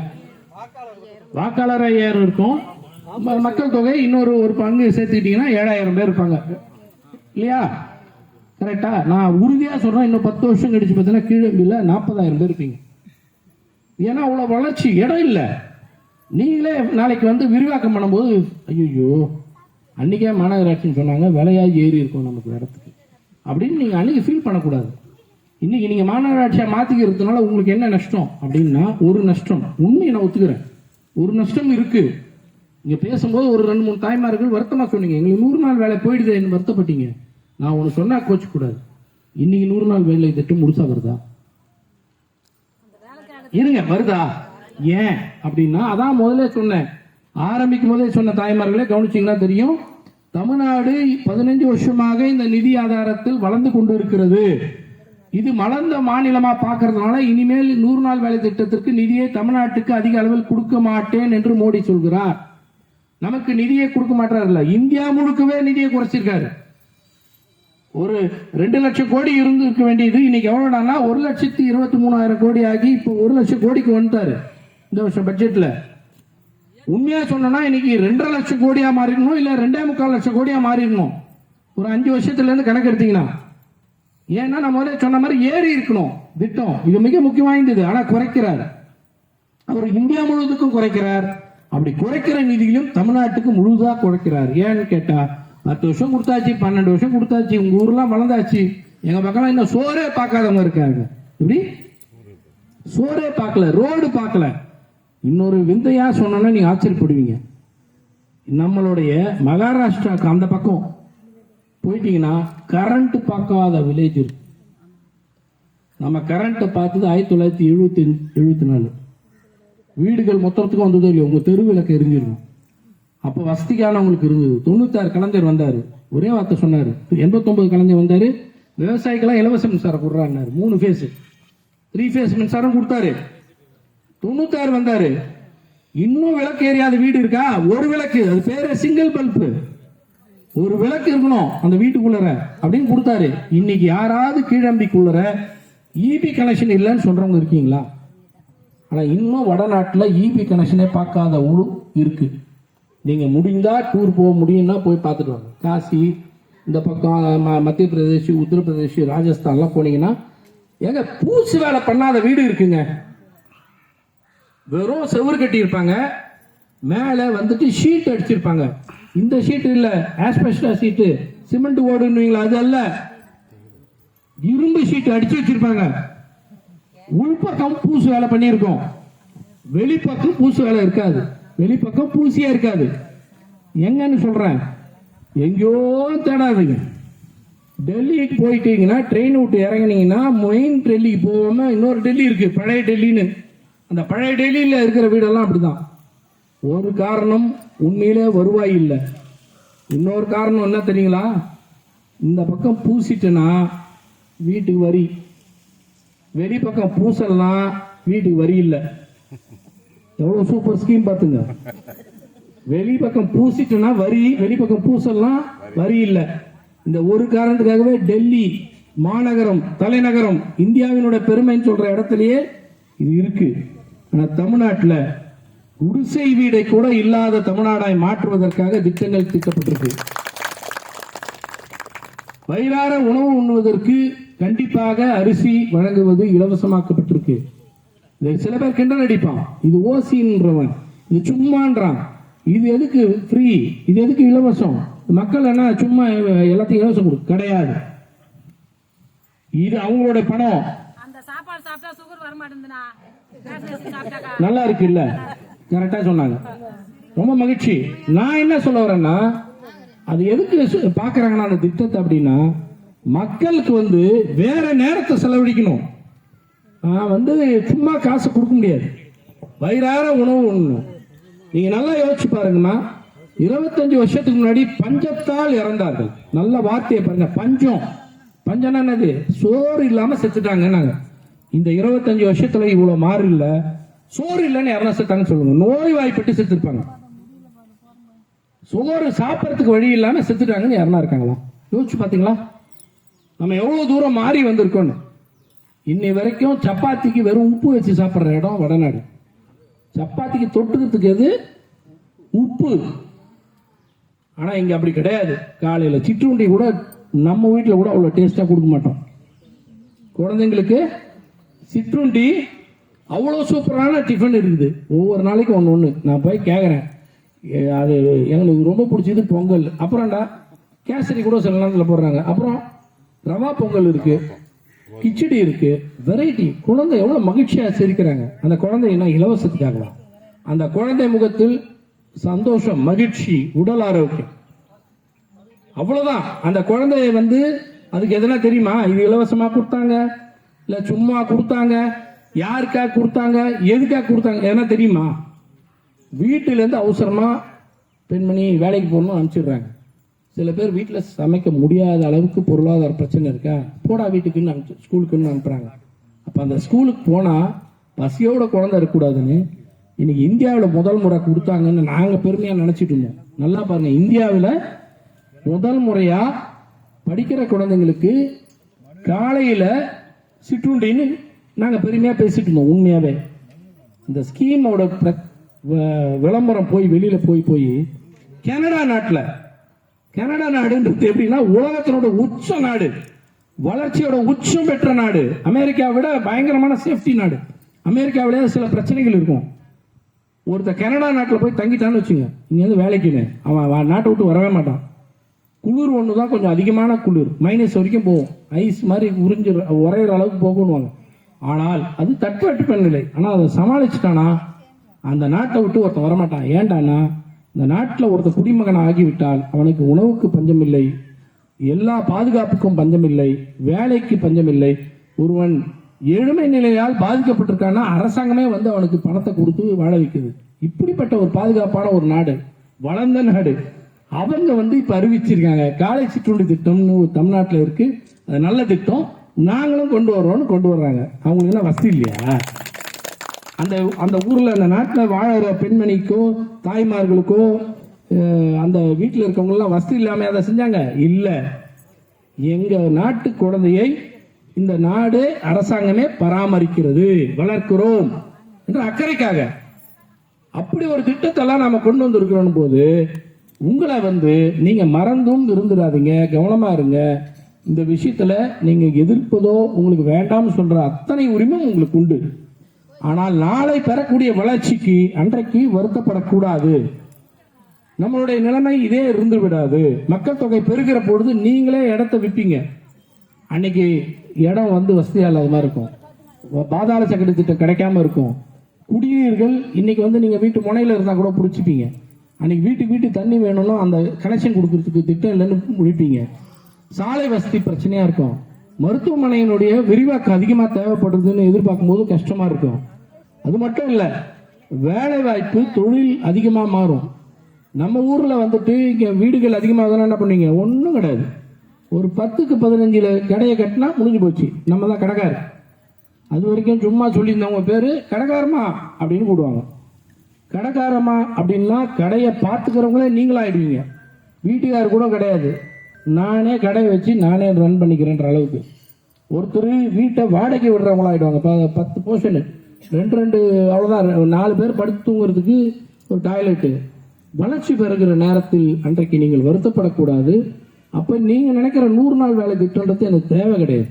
A: வாக்காளர் 5,000 இருக்கும். மக்கள் தொகை இன்னொரு பங்கு சேர்த்துக்கிட்டீங்கன்னா 7,000 பேர் இருப்பாங்க இல்லையா? கரெக்டா? நான் உறுதியாக சொல்கிறேன், இன்னும் 10 வருஷம் கழிச்சு பார்த்தீங்கன்னா கீழம்பியில் 40,000 பேர் இருப்பீங்க. ஏன்னா அவ்வளோ வளர்ச்சி, இடம் இல்லை. நீங்களே நாளைக்கு வந்து விரிவாக்கம் பண்ணும்போது ஐயோ அன்றைக்கே மாநகராட்சின்னு சொன்னாங்க, விலையாக ஏறி இருக்கும் நமக்கு இடத்துக்கு அப்படின்னு நீங்கள் அன்றைக்கி ஃபீல் பண்ணக்கூடாது. இன்றைக்கி நீங்கள் மாநகராட்சியாக மாற்றிக்கிறதுனால உங்களுக்கு என்ன நஷ்டம் அப்படின்னா, ஒரு நஷ்டம் உண்மையை நான் ஒத்துக்கிறேன், ஒரு நஷ்டம் இருக்குது. இங்கே பேசும்போது ஒரு 2-3 தாய்மார்கள் வருத்தமாக சொன்னீங்க, எங்களுக்கு 100 நாள் வேலை போயிடுது என்ன வருத்தப்பட்டீங்க. நான் ஒன்று சொன்னால் கோச்சக்கூடாது. இன்னைக்கு 100 நாள் வேலை திட்டம் முழுசா வருதா? இருங்க, வருதா? ஏன் அப்படின்னா, அதான் முதல்ல சொன்னேன், ஆரம்பிக்கும் போதே சொன்ன தாய்மார்களே கவனிச்சிங்கன்னா தெரியும், தமிழ்நாடு 15 வருஷமாக இந்த நிதி ஆதாரத்தில் வளர்ந்து கொண்டு இருக்கிறது. இது வளர்ந்த மாநிலமா பார்க்கறதுனால இனிமேல் 100 நாள் வேலை திட்டத்திற்கு நிதியை தமிழ்நாட்டுக்கு அதிக அளவில் கொடுக்க மாட்டேன் என்று மோடி சொல்கிறார். நமக்கு நிதியை கொடுக்க மாட்டார்ல, இந்தியா முழுக்கவே நிதியை குறைச்சிருக்காரு. ஒரு 2 லட்சம் கோடி இருந்து இருக்க வேண்டியது இன்னைக்கு எவ்வளோனா 1,23,000 கோடி ஆகி இப்போ 1 லட்சம் கோடிக்கு வந்துட்டாரு இந்த வருஷம் பட்ஜெட்ல. உண்மையா சொன்னா இன்னைக்கு 2.5 லட்சம் கோடியா மாறிடணும், இல்ல 2.25 லட்சம் கோடியா மாறிடணும் ஒரு 5 வருஷத்துல இருந்து கணக்கு எடுத்தீங்கன்னா. ஏன்னா நம்ம முதல்ல சொன்ன மாதிரி ஏறி இருக்கணும் திட்டம், இது மிக முக்கியம் வாய்ந்தது. ஆனா குறைக்கிறார் அவர், இந்தியா முழுவதுக்கும் குறைக்கிறார். அப்படி குறைக்கிற நிதியிலும் தமிழ்நாட்டுக்கு முழுதா குறைக்கிறார். ஏன்னு கேட்டா 10 வருஷம் கொடுத்தாச்சு, 12 வருஷம் கொடுத்தாச்சு, உங்க ஊர்லாம் வளர்ந்தாச்சு, எங்க பக்கம் இன்னும் சோறே பார்க்காதவங்க இருக்காங்க. இப்படி சோறே பார்க்கல, ரோடு பார்க்கல. இன்னொரு விந்தையா சொன்னா நீங்க ஆச்சரியப்படுவீங்க. நம்மளுடைய மகாராஷ்டிராவுக்கு அந்த பக்கம் போயிட்டீங்கன்னா கரண்ட் பார்க்காத வில்லேஜ் இருக்கு. நம்ம கரண்ட்டை பார்த்தது 1974. வீடுகள் மொத்தத்துக்கும் வந்ததோ இல்லையோ, உங்கள் தெரு விளக்கு எரிஞ்சிருக்கும். அப்போ வசதிக்கானவங்களுக்கு இருந்தது. 96 கலைஞர் வந்தார், ஒரே வார்த்தை சொன்னார். 89 கலைஞர் வந்தார், விவசாயிக்கெல்லாம் இலவச மின்சாரம் கொடுறாரு. 3 ஃபேஸ் 3 ஃபேஸ் மின்சாரம் கொடுத்தாரு. 96 வந்தாரு, இன்னும் விளக்கு எரியாத வீடு இருக்கா? ஒரு விளக்கு, அது பேரு சிங்கிள் பல்பு, ஒரு விளக்கு இருக்கணும் அந்த வீட்டுக்குள்ளற அப்படின்னு கொடுத்தாரு. இன்னைக்கு யாராவது கீழம்பிக்குள்ளற இபி கனெக்ஷன் இல்லைன்னு சொல்றவங்க இருக்கீங்களா? ஆனா இன்னும் வடநாட்டில் இபி கனெக்ஷனே பார்க்காத ஊர் இருக்கு. நீங்க முடிந்தா டூர் போக முடியும்னா போய் பார்த்துட்டு வாங்க. காசி, இந்த பக்கம் மத்திய பிரதேஷ், உத்தரப்பிரதேஷ், ராஜஸ்தான்லாம் போனீங்கன்னா ஏங்க பூசு வேலை பண்ணாத வீடு இருக்குங்க. வெறும் செவுறு கட்டி இருப்பாங்க, மேலே வந்துட்டு ஷீட் அடிச்சிருப்பாங்க. இந்த ஷீட் இல்ல, ஆஸ்பெஸ்டாஸ் ஷீட்டு, சிமெண்ட் ஓடுவீங்களா, அது அல்ல, இரும்பு ஷீட் அடிச்சு வச்சிருப்பாங்க. உள்பக்கம் பூசு வேலை பண்ணியிருக்கோம், வெளிப்பக்கம் பூசு வேலை இருக்காது, வெளிப்பக்கம் பூசியே இருக்காது. எங்கன்னு சொல்றேன், எங்கேயோ தேடாதுங்க. டெல்லிக்கு போயிட்டீங்கன்னா ட்ரெயின் விட்டு இறங்கினீங்கன்னா மெயின் டெல்லிக்கு போகாம இன்னொரு டெல்லி இருக்கு, பழைய டெல்லின்னு. அந்த பழைய டெல்லியில் இருக்கிற வீடெல்லாம் அப்படிதான். ஒரு காரணம் உண்மையிலே வருவாய் இல்லை. இன்னொரு காரணம் என்ன தெரியுங்களா? இந்த பக்கம் பூசிட்டுனா வீட்டுக்கு வரி, வெளிப்பக்கம் பூசலாம் வீட்டுக்கு வரி இல்லை. எவ்வளவு சூப்பர் ஸ்கீம் பார்த்துங்க. வெளிப்பக்கம் பூசிட்டுனா வரி, வெளிப்பக்கம் பூசலாம் வரி இல்லை. இந்த ஒரு காரணத்துக்காகவே டெல்லி மாநகரம், தலைநகரம், இந்தியாவினுடைய பெருமைன்னு சொல்ற இடத்துலயே இது இருக்கு. ஆனா தமிழ்நாட்டில் குடிசை வீடை கூட இல்லாத தமிழ்நாடாய் மாற்றுவதற்காக திட்டங்கள் தீட்டப்பட்டிருக்கு. வயிறார உணவு உண்ணுவதற்கு கண்டிப்பாக அரிசி வழங்குவது இலவசமாக்கப்பட்டிருக்கு. சில பேர் கிண்டல் அடிப்பான், இது ஓசின்றவன், இது சும்மான்றான், இது எதுக்கு ஃப்ரீ, இது எதுக்கு இலவசம், மக்கள் என்ன சும்மா எல்லாத்தையும் இலவசம் கொடு கிடையாது. இது அவங்களோட பணம்.
B: அந்த சாப்பாடு சாப்பிட்டா சுகர் வர மாட்டேங்குதுனா,
A: நல்லா இருக்கு இல்ல? கரெக்டா சொன்னாங்க, ரொம்ப மகிழ்ச்சி. நான் என்ன சொல்ல வரேன்னா, அது எதுக்கு பாக்குறாங்கன்னா அந்த திட்டத்தை அப்படின்னா, மக்களுக்கு வந்து வேற நேரத்தை செலவழிக்கணும். சும்மா காசு கொடுக்க முடியாது, வயிறார உணவு உண்ணணும். நீங்க நல்லா யோசிச்சு பாருங்கம்மா, 25 வருஷத்துக்கு முன்னாடி பஞ்சத்தால் இறந்தார்கள். நல்ல வார்த்தையை பாருங்க, பஞ்சம். பஞ்சம்னா என்னது? சோறு இல்லாம செத்துட்டாங்க. நாங்க இந்த 25 வருஷத்துல இவ்வளவு மாறு இல்ல, சோறு இல்லைன்னு யாரா செத்தாங்கன்னு சொல்லுங்க. நோய் வாய்ப்பட்டு செத்துருப்பாங்க. சோறு சாப்பிட்றதுக்கு வழி இல்லாம செத்துட்டாங்கன்னு யாருன்னா இருக்காங்களா? யோசிச்சு பாத்தீங்களா நம்ம எவ்வளவு தூரம் மாறி வந்திருக்கோன்னு? இன்னை வரைக்கும் சப்பாத்திக்கு வெறும் உப்பு வச்சு சாப்பிட்ற இடம் வடநாடு. சப்பாத்திக்கு தொட்டுக்கிறதுக்கு எது? உப்பு. ஆனா இங்க அப்படி கிடையாது. காலையில சிற்றுண்டி கூட நம்ம வீட்டில் கூட அவ்வளோ டேஸ்டா கொடுக்க மாட்டோம். குழந்தைங்களுக்கு சிற்றுண்டி அவ்வளோ சூப்பரான டிஃபன் இருக்குது. ஒவ்வொரு நாளைக்கும் ஒன்று ஒன்று. நான் போய் கேட்குறேன், அது எங்களுக்கு ரொம்ப பிடிச்சது பொங்கல். அப்புறம்டா கேசரி கூட சில நேரத்தில் போடுறாங்க. அப்புறம் ரவா பொங்கல் இருக்கு, கிச்சடி இருக்கு, வெரைட்டி. குழந்தை எவ்வளோ மகிழ்ச்சியாக சிரிக்கிறாங்க. அந்த குழந்தை என்ன இலவசத்துக்காகவா? அந்த குழந்தை முகத்தில் சந்தோஷம், மகிழ்ச்சி, உடல் ஆரோக்கியம், அவ்வளவுதான். அந்த குழந்தைய அதுக்கு எதனா தெரியுமா? இது இலவசமா கொடுத்தாங்க இல்ல சும்மா கொடுத்தாங்க, யாருக்காக கொடுத்தாங்க, எதுக்காக கொடுத்தாங்க எதனா தெரியுமா? வீட்டில இருந்து அவசரமா பெண்மணி வேலைக்கு போகணும்னு அனுப்பிச்சிடுறாங்க. சில பேர் வீட்டில் சமைக்க முடியாத அளவுக்கு பொருளாதார பிரச்சனை இருக்கா, போடா வீட்டுக்குன்னு ஸ்கூலுக்குன்னு அனுப்புறாங்க. அப்ப அந்த ஸ்கூலுக்கு போனா பசியோட குழந்தை இருக்கக்கூடாதுன்னு இன்னைக்கு இந்தியாவில் முதல் முறை கொடுத்தாங்கன்னு நாங்க பெருமையா நினைச்சிட்டு இருந்தோம். நல்லா பாருங்க, இந்தியாவில் முதல் முறையா படிக்கிற குழந்தைங்களுக்கு காலையில சிற்றுண்டின்னு நாங்க பெருமையா பேசிட்டு இருந்தோம். உண்மையாவே இந்த ஸ்கீமோட விளம்பரம் போய் வெளியில போய் கனடா நாடுன்றது எப்படின்னா உலகத்தினோட உச்ச நாடு, வளர்ச்சியோட உச்சம் பெற்ற நாடு. அமெரிக்காவை விட பயங்கரமான சேஃப்டி நாடு. அமெரிக்காவிலே சில பிரச்சனைகள் இருக்கும். ஒருத்தர் கனடா நாட்டில் போய் தங்கிட்டான்னு வச்சுங்க, இங்க வந்து வேலைக்குன்னு அவன் நாட்டை விட்டு வரவே மாட்டான். குளிர் ஒன்று தான் கொஞ்சம் அதிகமான குளிர், -, வரைக்கும் போகும். ஐஸ் மாதிரி உறையிற அளவுக்கு போகணுவாங்க. ஆனால் அது தட்பவெட்ப நிலை. ஆனால் அதை சமாளிச்சுட்டானா அந்த நாட்டை விட்டு ஒருத்தன் வரமாட்டான். ஏண்டானா இந்த நாட்டில் ஒருத்தர் குடிமகன் ஆகிவிட்டால் அவனுக்கு உணவுக்கு பஞ்சமில்லை, எல்லா பாதுகாப்புக்கும் பஞ்சமில்லை, வேலைக்கு பஞ்சமில்லை. ஒருவன் ஏழ்மை நிலையால் பாதிக்கப்பட்டிருக்கான்னா அரசாங்கமே வந்து அவனுக்கு பணத்தை கொடுத்து வாழ வைக்குது. இப்படிப்பட்ட ஒரு பாதுகாப்பான ஒரு நாடு, வளர்ந்த நாடு. அவங்க வந்து இப்ப அறிவிச்சிருக்காங்க காலை சிற்றுண்டி திட்டம்னு தமிழ்நாட்டில் இருக்கு. அது நல்ல திட்டம், நாங்களும் கொண்டு வர்றோம்னு கொண்டு வர்றாங்க. அவங்களுக்கு என்ன வசதி இல்லையா? அந்த அந்த ஊர்ல அந்த நாட்டில் வாழற பெண்மணிக்கோ தாய்மார்களுக்கோ அந்த வீட்டில் இருக்கவங்க எல்லாம் வசதி இல்லாம அதை செஞ்சாங்க இல்ல. எங்க நாட்டு குழந்தையை இந்த நாடு அரசாங்கமே பராமரிக்கிறது, வளர்க்கிறோம் என்ற அக்கறைக்காக அப்படி ஒரு திட்டத்தெல்லாம் நாம கொண்டு வந்திருக்கிறோம் போது உங்களை வந்து நீங்க மறந்தும் இருந்துடாதீங்க, கவனமா இருங்க. இந்த விஷயத்துல நீங்க எதிர்ப்பதோ உங்களுக்கு வேண்டாம்னு சொல்ற அத்தனை உரிமை உங்களுக்கு உண்டு. ஆனால் நாளை பெறக்கூடிய வளர்ச்சிக்கு அன்றைக்கு வருத்தப்படக்கூடாது. நம்மளுடைய நிலைமை இதே இருந்து விடாது. மக்கள் தொகை பெருகிற பொழுது நீங்களே இடத்த விற்பீங்க. அன்னைக்கு இடம் வந்து வசதியா இல்லாத மாதிரி இருக்கும், பாதாள சக்கர திட்டம் கிடைக்காம இருக்கும். குடிநீர்கள் இன்னைக்கு வந்து நீங்க வீட்டு முனையில இருந்தா கூட பிடிச்சிப்பீங்க. அன்னைக்கு வீட்டு தண்ணி வேணும்னா அந்த கனெக்ஷன் கொடுக்கறதுக்கு திட்டம் இல்லைன்னு முடிப்பீங்க. சாலை வசதி பிரச்சனையா இருக்கும். மருத்துவமனையினுடைய விரிவாக்கம் அதிகமா தேவைப்படுதுன்னு எதிர்பார்க்கும் போது கஷ்டமா இருக்கும். அது மட்டும் இல்ல, வேலை வாய்ப்பு தொழில் அதிகமா மாறும். நம்ம ஊர்ல வந்துட்டு இங்க வீடுகள் அதிகமாக என்ன பண்ணுவீங்க? ஒன்றும் கிடையாது. ஒரு 10க்கு 15 கடையை கட்டினா முடிஞ்சு போச்சு. நம்ம தான் கடைக்காரு. அது வரைக்கும் சும்மா சொல்லியிருந்தவங்க பேரு கடைக்காரமா அப்படின்னு கூடுவாங்க. கடைக்காரமா அப்படின்னா கடையை பார்த்துக்கிறவங்களே நீங்களாயிடுவீங்க. வீட்டுக்காரர் கூட கிடையாது, நானே கடையை வச்சு நானே ரன் பண்ணிக்கிறேன்ற அளவுக்கு. ஒருத்தர் வீட்டை வாடகை விடுறவங்களாயிடுவாங்க. 10 போர்ஷனு 2 அவ்வளோதான், 4 பேர் படுத்து தூங்குறதுக்கு ஒரு டாய்லெட்டு. வளர்ச்சி பெறுகிற நேரத்தில் அன்றைக்கு நீங்கள் வருத்தப்படக்கூடாது. அப்போ நீங்கள் நினைக்கிற 100 நாள் வேலை திட்டம்ன்றது எனக்கு தேவை கிடையாது.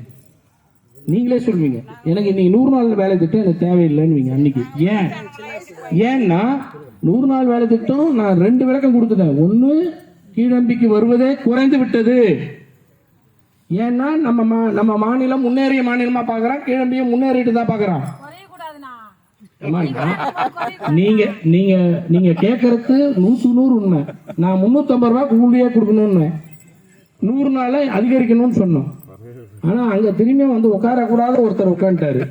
A: நீங்களே சொல்வீங்க எனக்கு இன்னைக்கு 100 நாள் வேலை திட்டம் எனக்கு தேவையில்லைன்னு அன்னைக்கு. ஏன்னா 100 நாள் வேலை திட்டம் நான் 2 விளக்கம் கொடுத்துட்டேன். ஒன்று, கீழம்பிக்கு வருவதே குறைந்து விட்டது. ஏன்னா நம்ம மாநிலம் முன்னேறிய மாநிலமா பாக்குறான், கீழம்பியும் முன்னேறிட்டு தான் பாக்குறான். நீங்க நீங்க நீங்க கேட்கறது 100 உண்மை. நான் 350 ரூபாய் கூலியே கொடுக்கணும்னு 100 நாளை அதிகரிக்கணும்னு சொன்னோம். ஆனா அங்க திரும்பியும் வந்து உட்காரக்கூடாத ஒருத்தர் உட்காந்துட்டாரு.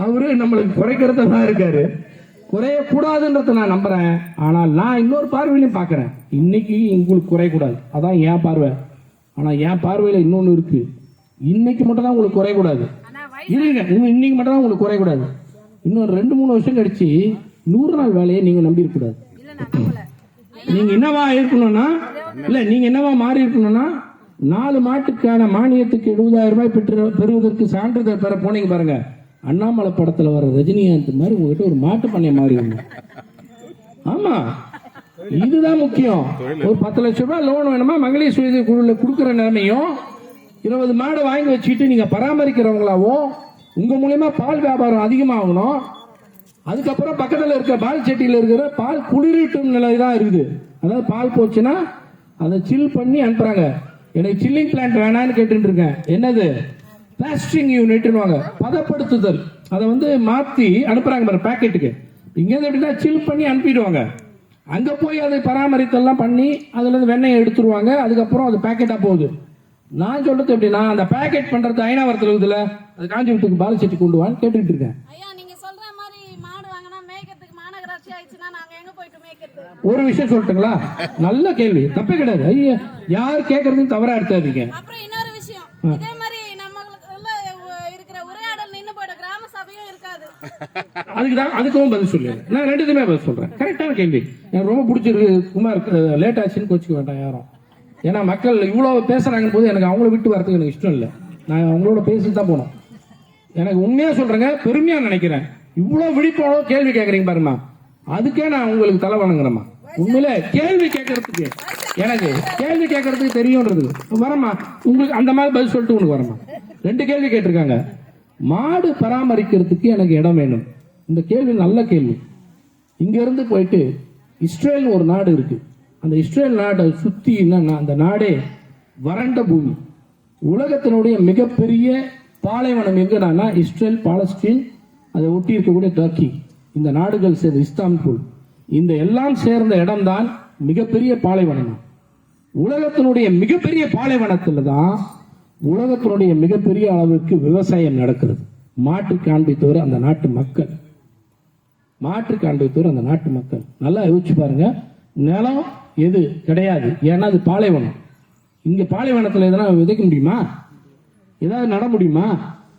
A: அவரு நம்மளுக்கு குறைக்கிறத தான் இருக்காரு. குறையக்கூடாதுன்றத நான் நம்புறேன். ஆனால் நான் இன்னொரு பார்வையிலையும் பாக்குறேன். இன்னைக்கு உங்களுக்கு குறையக்கூடாது, அதான் என் பார்வை. ஆனா என் பார்வையில இன்னொன்னு இருக்கு. இன்னைக்கு மட்டும் தான் உங்களுக்கு குறையக்கூடாது. இருங்க, இன்னைக்கு மட்டும் தான் உங்களுக்கு குறையக்கூடாது. இன்னொரு 2-3 வருஷம் கழிச்சு 100 நாள் வேலையை நீங்க நம்பி இருக்கக்கூடாது. நீங்க என்னவா இருக்கணும்னா, இல்ல நீங்க என்னவா மாறி இருக்கணும்னா, 4 மாட்டுக்கான மானியத்துக்கு 70,000 ரூபாய் பெறுவதற்கு சான்றிதழ் பெற போனீங்க பாருங்க. அண்ணாமலை படத்துல வர ரஜினிகாந்த் மாதிரி உங்ககிட்ட ஒரு மாட்டு பண்ணைய மாறி. ஆமா, இதுதான் முக்கியம். ஒரு 10 லட்சம் ரூபாய் லோன் வேணுமா, மகளிர் சுய குழுல கொடுக்குற நிலைமையும் 20 மாடு வாங்கி வச்சுக்கிட்டு நீங்க பராமரிக்கிறவங்களாவோ உங்க மூலமா பால் வியாபாரம் அதிகமாகணும். அதுக்கப்புறம் பக்கத்தில் இருக்க பால் செட்டியில் இருக்கிற பால் குளிரூட்டும் நிலை தான் இருக்குது. அதாவது பால் போச்சுன்னா அதை சில் பண்ணி அனுப்புறாங்க. எனக்கு சில்லிங் பிளான்ட் வேணான்னு கேட்டு இருக்கேன். என்னது? பேஸ்டிங் யூனிட்னுவாங்க, பதப்படுத்துதல். அதை வந்து மாற்றி அனுப்புறாங்க பாரு பேக்கெட்டுக்கு. இங்கேருந்து எப்படின்னா சில் பண்ணி அனுப்பிடுவாங்க. அங்கே போய் அதை பராமரித்தெல்லாம் பண்ணி அதுலேருந்து வெண்ணெயை எடுத்துருவாங்க. அதுக்கப்புறம் அது பேக்கெட்டாக போகுது. நான் சொல்றது எப்படின்னா, அந்த பேக்கெட் பண்றது ஐநாவரத்தில் இருக்குதுல்ல, அது காஞ்சிபுரத்துக்கு பாலச்செட்டி கொண்டு வான்னு கேட்டுக்கிட்டு இருக்கேன். ஒரு விஷயம் சொல்லட்டுங்களா? நல்ல கேள்வி, தப்பே கிடையாது. ஐயா, யார் கேட்கறதுன்னு தவறா எடுத்தாதீங்க. அதுக்கும் பதில் சொல்லு. நான் 2த்துமே பதில் சொல்றேன். கரெக்டான கேள்வி, எனக்கு ரொம்ப பிடிச்சிருக்கு. குமார் லேட் ஆச்சுன்னு கோச்சிக்க வேண்டாம் யாரும். ஏன்னா மக்கள் இவ்வளவு பேசுறாங்க போது எனக்கு அவங்கள விட்டு வரதுக்கு எனக்கு இஷ்டம் இல்லை. நான் அவங்களோட பேசிட்டு தான் போனோம். எனக்கு உண்மையா சொல்றேங்க, பெருமையா நினைக்கிறேன். இவ்வளவு விழிப்புணர்வு கேள்வி கேட்கறீங்க பாருமா, அதுக்கே நான் உங்களுக்கு தலை வணங்குறேம்மா. உண்மையில கேள்வி கேட்கறதுக்கு, எனக்கு கேள்வி கேட்கறதுக்கு தெரியும்ன்றது வரமா. உங்களுக்கு அந்த மாதிரி பதில் சொல்லிட்டு உனக்கு வரமா. 2 கேள்வி கேட்டிருக்காங்க. மாடு பராமரிக்கிறதுக்கு எனக்கு இடம் வேணும். இந்த கேள்வி நல்ல கேள்வி. இங்க இருந்து போயிட்டு இஸ்ரேல் ஒரு நாடு இருக்கு. அந்த இஸ்ரேல் நாட்டை சுத்தி என்னன்னா, அந்த நாடே வறண்ட பூமி. உலகத்தினுடைய மிகப்பெரிய பாலைவனம் எங்கன்னா இஸ்ரேல், பாலஸ்தீன், அதை ஒட்டி இருக்கக்கூடிய டர்க்கி, இந்த நாடுகள் சேர்ந்த இஸ்தான்புல், இந்த எல்லாம் சேர்ந்த இடம்தான் மிகப்பெரிய பாலைவனம். உலகத்தினுடைய மிகப்பெரிய பாலைவனத்தில் தான் உலகத்தினுடைய மிகப்பெரிய அளவுக்கு விவசாயம் நடக்கிறது. மாட்டுக்கு காண்பித்தவர் அந்த நாட்டு மக்கள், மாட்டுக்கு காண்பித்தவர் அந்த நாட்டு மக்கள். நல்லா யோசிச்சு பாருங்க, நிலம் எது கிடையாது, ஏன்னா அது பாலைவனம். இங்க பாலைவனத்தில் எதனா விதைக்க முடியுமா? ஏதாவது நட முடியுமா?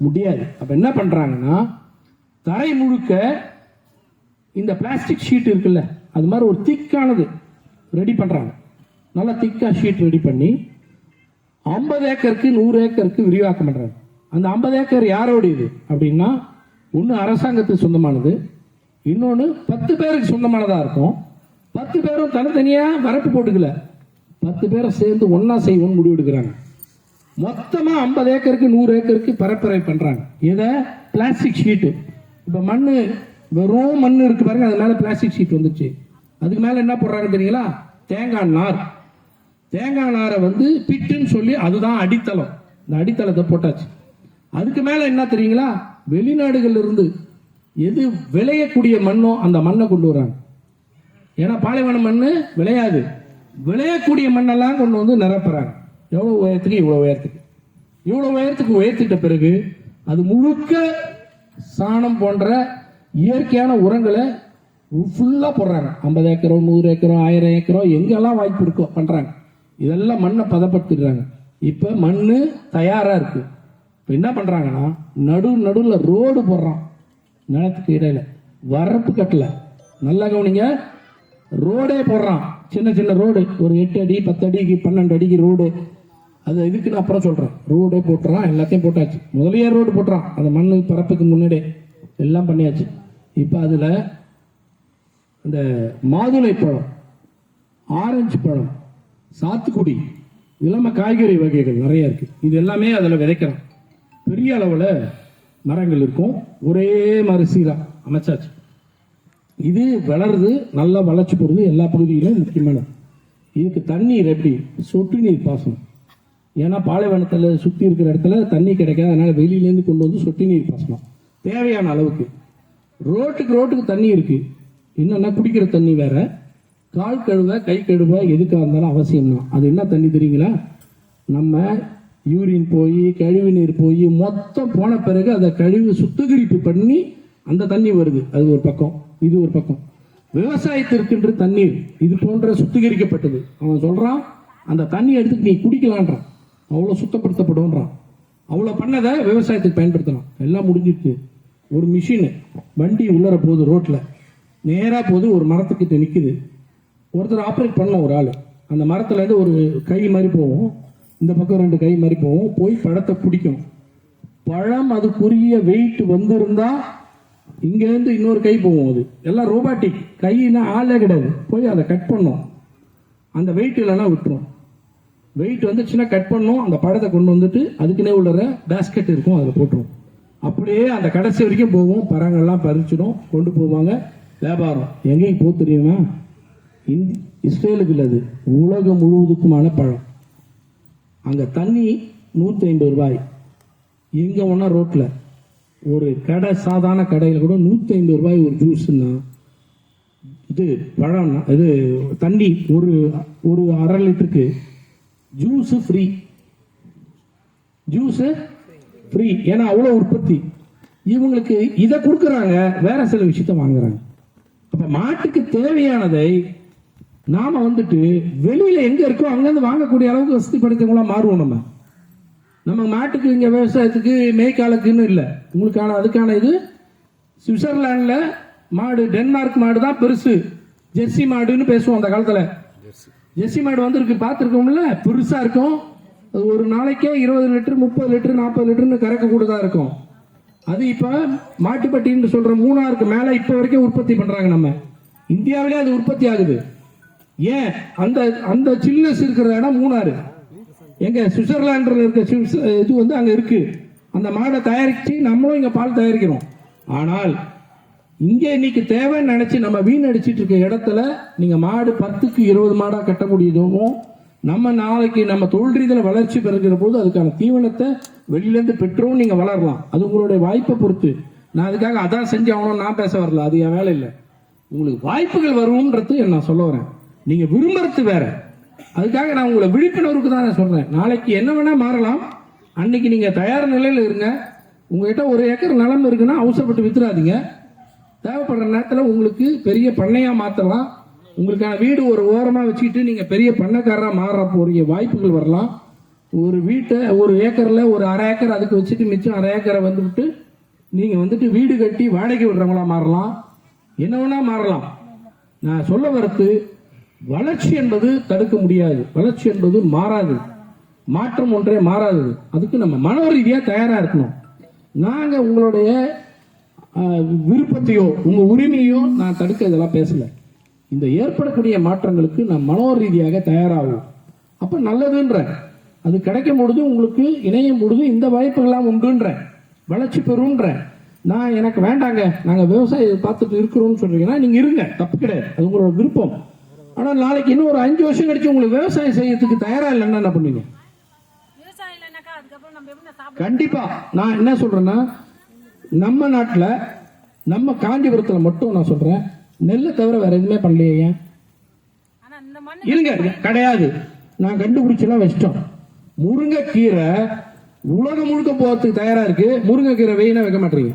A: முடியாது. அப்ப என்ன பண்றாங்கன்னா, தரை முழுக்க இந்த பிளாஸ்டிக் ஷீட் இருக்குல்ல, அது மாதிரி ஒரு திக்கானது ரெடி பண்றாங்க. நல்லா திக்கா ஷீட் ரெடி பண்ணி 50 ஏக்கருக்கு 100 ஏக்கருக்கு விரிவாக்கம் பண்றாங்க. அந்த 50 ஏக்கர் யாரோடையது அப்படின்னா, ஒன்று அரசாங்கத்துக்கு சொந்தமானது, இன்னொன்று 10 பேருக்கு சொந்தமானதா இருக்கும். 10 பேரும் தனித்தனியா வரப்பு போட்டுக்கல, 10 பேரை சேர்ந்து ஒன்னா செய்வோம்னு முடிவு எடுக்கிறாங்க. மொத்தமா 50 ஏக்கருக்கு 100 ஏக்கருக்கு பரப்புரை பண்றாங்க. இதை பிளாஸ்டிக் ஷீட்டு. இப்ப மண்ணு வெறும் மண்ணு இருக்கு பாருங்க, அது மேல பிளாஸ்டிக் ஷீட் வந்துச்சு. அதுக்கு மேல என்ன போடுறாங்க தெரியுங்களா? தேங்காய் நார். தேங்காய் நாரை பிட்டுன்னு சொல்லி அதுதான் அடித்தளம். இந்த அடித்தளத்தை போட்டாச்சு. அதுக்கு மேல என்ன தெரியுங்களா? வெளிநாடுகள்ல இருந்து எது விளையக்கூடிய மண்ணோ அந்த மண்ணை கொண்டு வராங்க. ஏன்னா பாலைவன மண்ணு விளையாது, விளையக்கூடிய மண்ணெல்லாம் கொண்டு நிரப்புறாங்க. எவ்வளவு உயரத்துக்கு? இவ்வளவு உயரத்துக்கு. இவ்வளவு உயரத்துக்கு உயர்த்திட்ட பிறகு அது முழுக்க சாணம் போன்ற இயற்கையான உரங்களை ஃபுல்லா போடுறாங்க. 50 ஏக்கரோ 100 ஏக்கரோ 1000 ஏக்கரோ எங்கெல்லாம் வாய்ப்பு இருக்கோ பண்றாங்க. இதெல்லாம் மண்ணை பதப்படுத்திடுறாங்க. இப்ப மண்ணு தயாரா இருக்கு. இப்ப என்ன பண்றாங்கன்னா, நடுவுல ரோடு போடுறான். நிலத்துக்கு இடையில வரப்பு கட்டல, நல்லா கவனிங்க, ரோடே போடுறான். சின்ன சின்ன ரோடு, ஒரு 8 அடி 10 அடிக்கு 12 அடிக்கு ரோடு. அது இதுக்கு நான் அப்புறம் சொல்றேன். ரோடே போட்டுறான், எல்லாத்தையும் போட்டாச்சு. முதலியே ரோடு போட்டுறான், அந்த மண்ணு பரப்புக்கு முன்னாடி எல்லாம் பண்ணியாச்சு. இப்ப அதுல இந்த மாதுளை பழம், ஆரஞ்சு பழம், சாத்துக்குடி, இல்லாம காய்கறி வகைகள் நிறைய இருக்கு. இது எல்லாமே அதுல விதைக்கிறோம். பெரிய அளவுல மரங்கள் இருக்கும். ஒரே மாதிரி சீரா அமைச்சாச்சு. இது வளருது, நல்லா வளர்ச்சி போடுது. எல்லா பகுதியிலும் முக்கியமானது. இதுக்கு தண்ணீர் எப்படி? சொட்டு நீர் பாசனம். ஏன்னா பாலைவனத்தில் சுற்றி இருக்கிற இடத்துல தண்ணி கிடைக்காது, அதனால வெளியிலேருந்து கொண்டு சொட்டு நீர் பாசனம் தேவையான அளவுக்கு. ரோட்டுக்கு தண்ணி இருக்கு. என்னன்னா குடிக்கிற தண்ணி வேற, கால் கழுவ கை கழுவ எதுக்காக இருந்தாலும் அவசியம் தான். அது என்ன தண்ணி தெரியுங்களா? நம்ம யூரின் போய் கழிவு நீர் போய் மொத்தம் போன பிறகு அதை கழிவு சுத்திகரிப்பு பண்ணி அந்த தண்ணி வருது. அது ஒரு பக்கம், இது ஒரு பக்கம். விவசாயத்திற்கென்று தண்ணீர் இது போன்ற சுத்திகரிக்கப்பட்டது. அவன் சொல்றான், அந்த தண்ணி எடுத்து நீ குடிக்கலான்றான். அவ்வளோ சுத்தப்படுத்தப்படும்ன்றான். அவ்வளோ பண்ணதை விவசாயத்துக்கு பயன்படுத்தலாம். எல்லாம் முடிஞ்சிருக்கு. ஒரு மிஷின் வண்டி உள்ளர போகுது, ரோட்ல நேரா போகுது, ஒரு மரத்துக்கிட்ட நிற்குது. ஒருத்தர் ஆப்ரேட் பண்ண ஒரு ஆள். அந்த மரத்துல இருந்து ஒரு கை மாதிரி போகும், இந்த பக்கம் 2 கை மாதிரி போகும், போய் பழத்தை பிடிக்கும். பழம் அதுக்குரிய வெயிட் வந்திருந்தா இங்க இருந்து இன்னொரு கை போகும். அது எல்லாம் ரோபாட்டிக். கையினா ஆளே கிடையாது, போய் அதை கட் பண்ணும். அந்த வெயிட் இல்லைன்னா விட்டுரும். வெயிட் வந்துச்சுன்னா கட் பண்ணும். அந்த பழத்தை கொண்டு வந்துட்டு அதுக்குன்னே உள்ள பேஸ்கெட் இருக்கும், அதில் போட்டுரும். அப்படியே அந்த கடைசி வரைக்கும் போகும். பழங்கள்லாம் பறிச்சிடும், கொண்டு போவாங்க. வியாபாரம் எங்கேயும் போக தெரியுமா? இஸ்ரேலுக்கு இல்லது, உலகம் முழுவதுக்குமான பழம். அங்க தண்ணி 150 ரூபாய். எங்க ஒன்னா ரோட்ல ஒரு கடை, சாதாரண கடையில் கூட 150 ரூபாய் ஒரு ஜூஸ்னா, இது பழம், இது தண்ணி ஒரு அரை லிட்டருக்கு ஜூஸ் ஃப்ரீ. ஜூஸ் ஃப்ரீ, ஏன்னா அவ்வளோ உற்பத்தி. இவங்களுக்கு இதை கொடுக்குறாங்க, வேற சில விஷயத்த வாங்குறாங்க. அப்ப மாட்டுக்கு தேவையானதை நாம வெளியில எங்க இருக்கோ அங்கிருந்து வாங்கக்கூடிய அளவுக்கு வசதி படைத்தவங்களா மாறுவோம். நம்ம மாட்டுக்கு இங்க விவசாயத்துக்கு மேய்க்காலுக்குன்னு இல்லை. உங்களுக்கான அதுக்கான இது சுவிட்சர்லாந்துல மாடு, டென்மார்க் மாடு தான் பெருசு. ஜெர்சி மாடுன்னு பேசுவோம். அந்த காலத்துல ஜெர்சி மாடு இருக்கு, பார்த்துருக்கோம்ல, பெருசா இருக்கும். அது ஒரு நாளைக்கே 20 லிட்டர் 30 லிட்டர் 40 லிட்டர்னு கறக்க கூடதா இருக்கும். அது இப்ப மாட்டுப்பட்டின்னு சொல்ற 3,000க்கு மேல இப்ப வரைக்கும் உற்பத்தி பண்றாங்க. நம்ம இந்தியாவிலே அது உற்பத்தி ஆகுது. ஏன்? அந்த அந்த சில்னஸ் இருக்கிற இடம் 3,000. எங்க சுவிட்சர்லாந்துல இருக்க இது அங்க இருக்கு. அந்த மாடை தயாரிச்சு நம்மளும் இங்க பால் தயாரிக்கிறோம். ஆனால் இங்க இன்னைக்கு தேவைன்னு நினைச்சு நம்ம வீணடிச்சிட்டு இருக்க இடத்துல நீங்க மாடு 10க்கு 20 மாடா கட்ட முடியுதோமோ, நம்ம நாளைக்கு நம்ம தொழில் ரீதியில வளர்ச்சி பெறுகிற போது அதுக்கான தீவனத்தை வெளியிலேருந்து பெற்றோம் நீங்க வளரலாம். அது உங்களுடைய வாய்ப்பை பொறுத்து. நான் அதுக்காக அதான் செஞ்சு ஆகணும் நான் பேச வரல, அது என் வேலை இல்லை. உங்களுக்கு வாய்ப்புகள் வரும்ன்றது நான் சொல்ல வரேன். நீங்க விரும்புறது வேற. அதுக்காக நான் உங்களை விழிப்புணர்வுக்கு தான் நான் சொல்றேன். நாளைக்கு என்ன வேணா மாறலாம். அன்னைக்கு நீங்க தயார் நிலையில் இருங்க. உங்ககிட்ட 1 ஏக்கர் நிலம் இருக்குன்னா அவசரப்பட்டு வித்துறாதீங்க. தேவைப்படுற நேரத்தில் உங்களுக்கு பெரிய பண்ணையா மாற்றலாம். உங்களுக்கான வீடு ஒரு ஓரமாக வச்சுக்கிட்டு நீங்கள் பெரிய பண்ணைக்காரராக மாற போகிற வாய்ப்புகள் வரலாம். ஒரு வீட்டை 1 ஏக்கரில் ஒரு 1/2 ஏக்கர் அதுக்கு வச்சுட்டு மிச்சம் 1/2 ஏக்கரை வந்துவிட்டு நீங்கள் வந்துட்டு வீடு கட்டி வாடகை விடுறவங்களா மாறலாம். என்ன வேணா மாறலாம். நான் சொல்ல வரது, வளர்ச்சி என்பது தடுக்க முடியாது. வளர்ச்சி என்பது மாறாது. மாற்றம் ஒன்றே மாறாது. அதுக்கு நம்ம மன ரீதியாக தயாராக இருக்கணும். நாங்கள் உங்களுடைய விருப்பத்தையோ உங்கள் உரிமையோ நான் தடுக்க இதெல்லாம் பேசலை. இந்த ஏற்படக்கூடிய மாற்றங்களுக்கு நான் மனோ ரீதியாக தயாராகும். அப்போ நல்லதுன்ற அது கிடைக்கும் பொழுது உங்களுக்கு இணையும் பொழுது இந்த வாய்ப்புகள்லாம் உண்டுன்ற வளர்ச்சி பெறுன்ற. நான் எனக்கு வேண்டாங்க, நாங்கள் விவசாயத்தை பார்த்துட்டு இருக்கிறோம்னு சொல்றீங்கன்னா நீங்கள் இருங்க, தப்பு கிடையாது. அது உங்களோட விருப்பம். ஆனால் நாளைக்கு இன்னும் ஒரு 5 வருஷம் கழிச்சு உங்களுக்கு விவசாயம் செய்யறதுக்கு தயாராக இல்லைன்னா என்ன பண்ணுவீங்க? கண்டிப்பா நான் என்ன சொல்றேன்னா, நம்ம நாட்டில் நம்ம காஞ்சிபுரத்தில் மட்டும் நான் சொல்றேன், நெல்லை தவிர வேற எதுவுமே பண்ணலையே. ஏன் இருங்க கிடையாது, நான் கண்டுபிடிச்சலாம் வச்சிட்டோம். முருங்கைக்கீரை உலகம் முழுக்க போறதுக்கு தயாரா இருக்கு. முருங்கைக்கீரை வெயினா வைக்க மாட்டீங்க.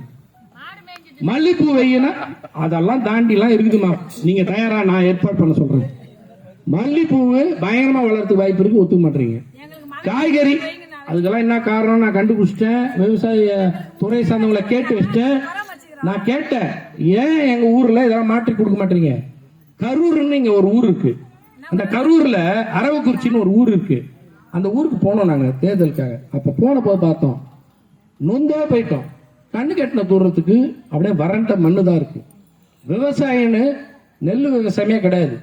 A: மல்லிப்பூ வெயினா அதெல்லாம் தாண்டிலாம் இருக்குதுமா. நீங்க தயாரா? நான் ஏற்பாடு பண்ண சொல்றேன். மல்லிப்பூ பயங்கரமா வளர்றதுக்கு வாய்ப்பு இருக்கு, ஒத்துக்க மாட்டீங்க. காய்கறி அதுக்கெல்லாம் என்ன காரணம் நான் கண்டுபிடிச்சிட்டேன். விவசாய துறை சார்ந்தவங்களை கேட்டு வச்சிட்டேன். நான் கேட்டேன், ஏன் எங்க ஊர்ல இதெல்லாம் மாற்றி கொடுக்க மாட்டீங்க? கரூர்னு இங்க ஒரு ஊர் இருக்கு. அந்த கரூர்ல அரவக்குறிச்சின்னு ஒரு ஊர் இருக்கு. அந்த ஊருக்கு போனோம் நாங்க தேர்தலுக்காக. அப்ப போன போது பார்த்தோம், நொந்தா போயிட்டோம். கண்ணு கட்டின தூரத்துக்கு அப்படியே வறண்ட மண்ணு தான் இருக்கு. விவசாயம்னு நெல் விவசாயமே கிடையாது.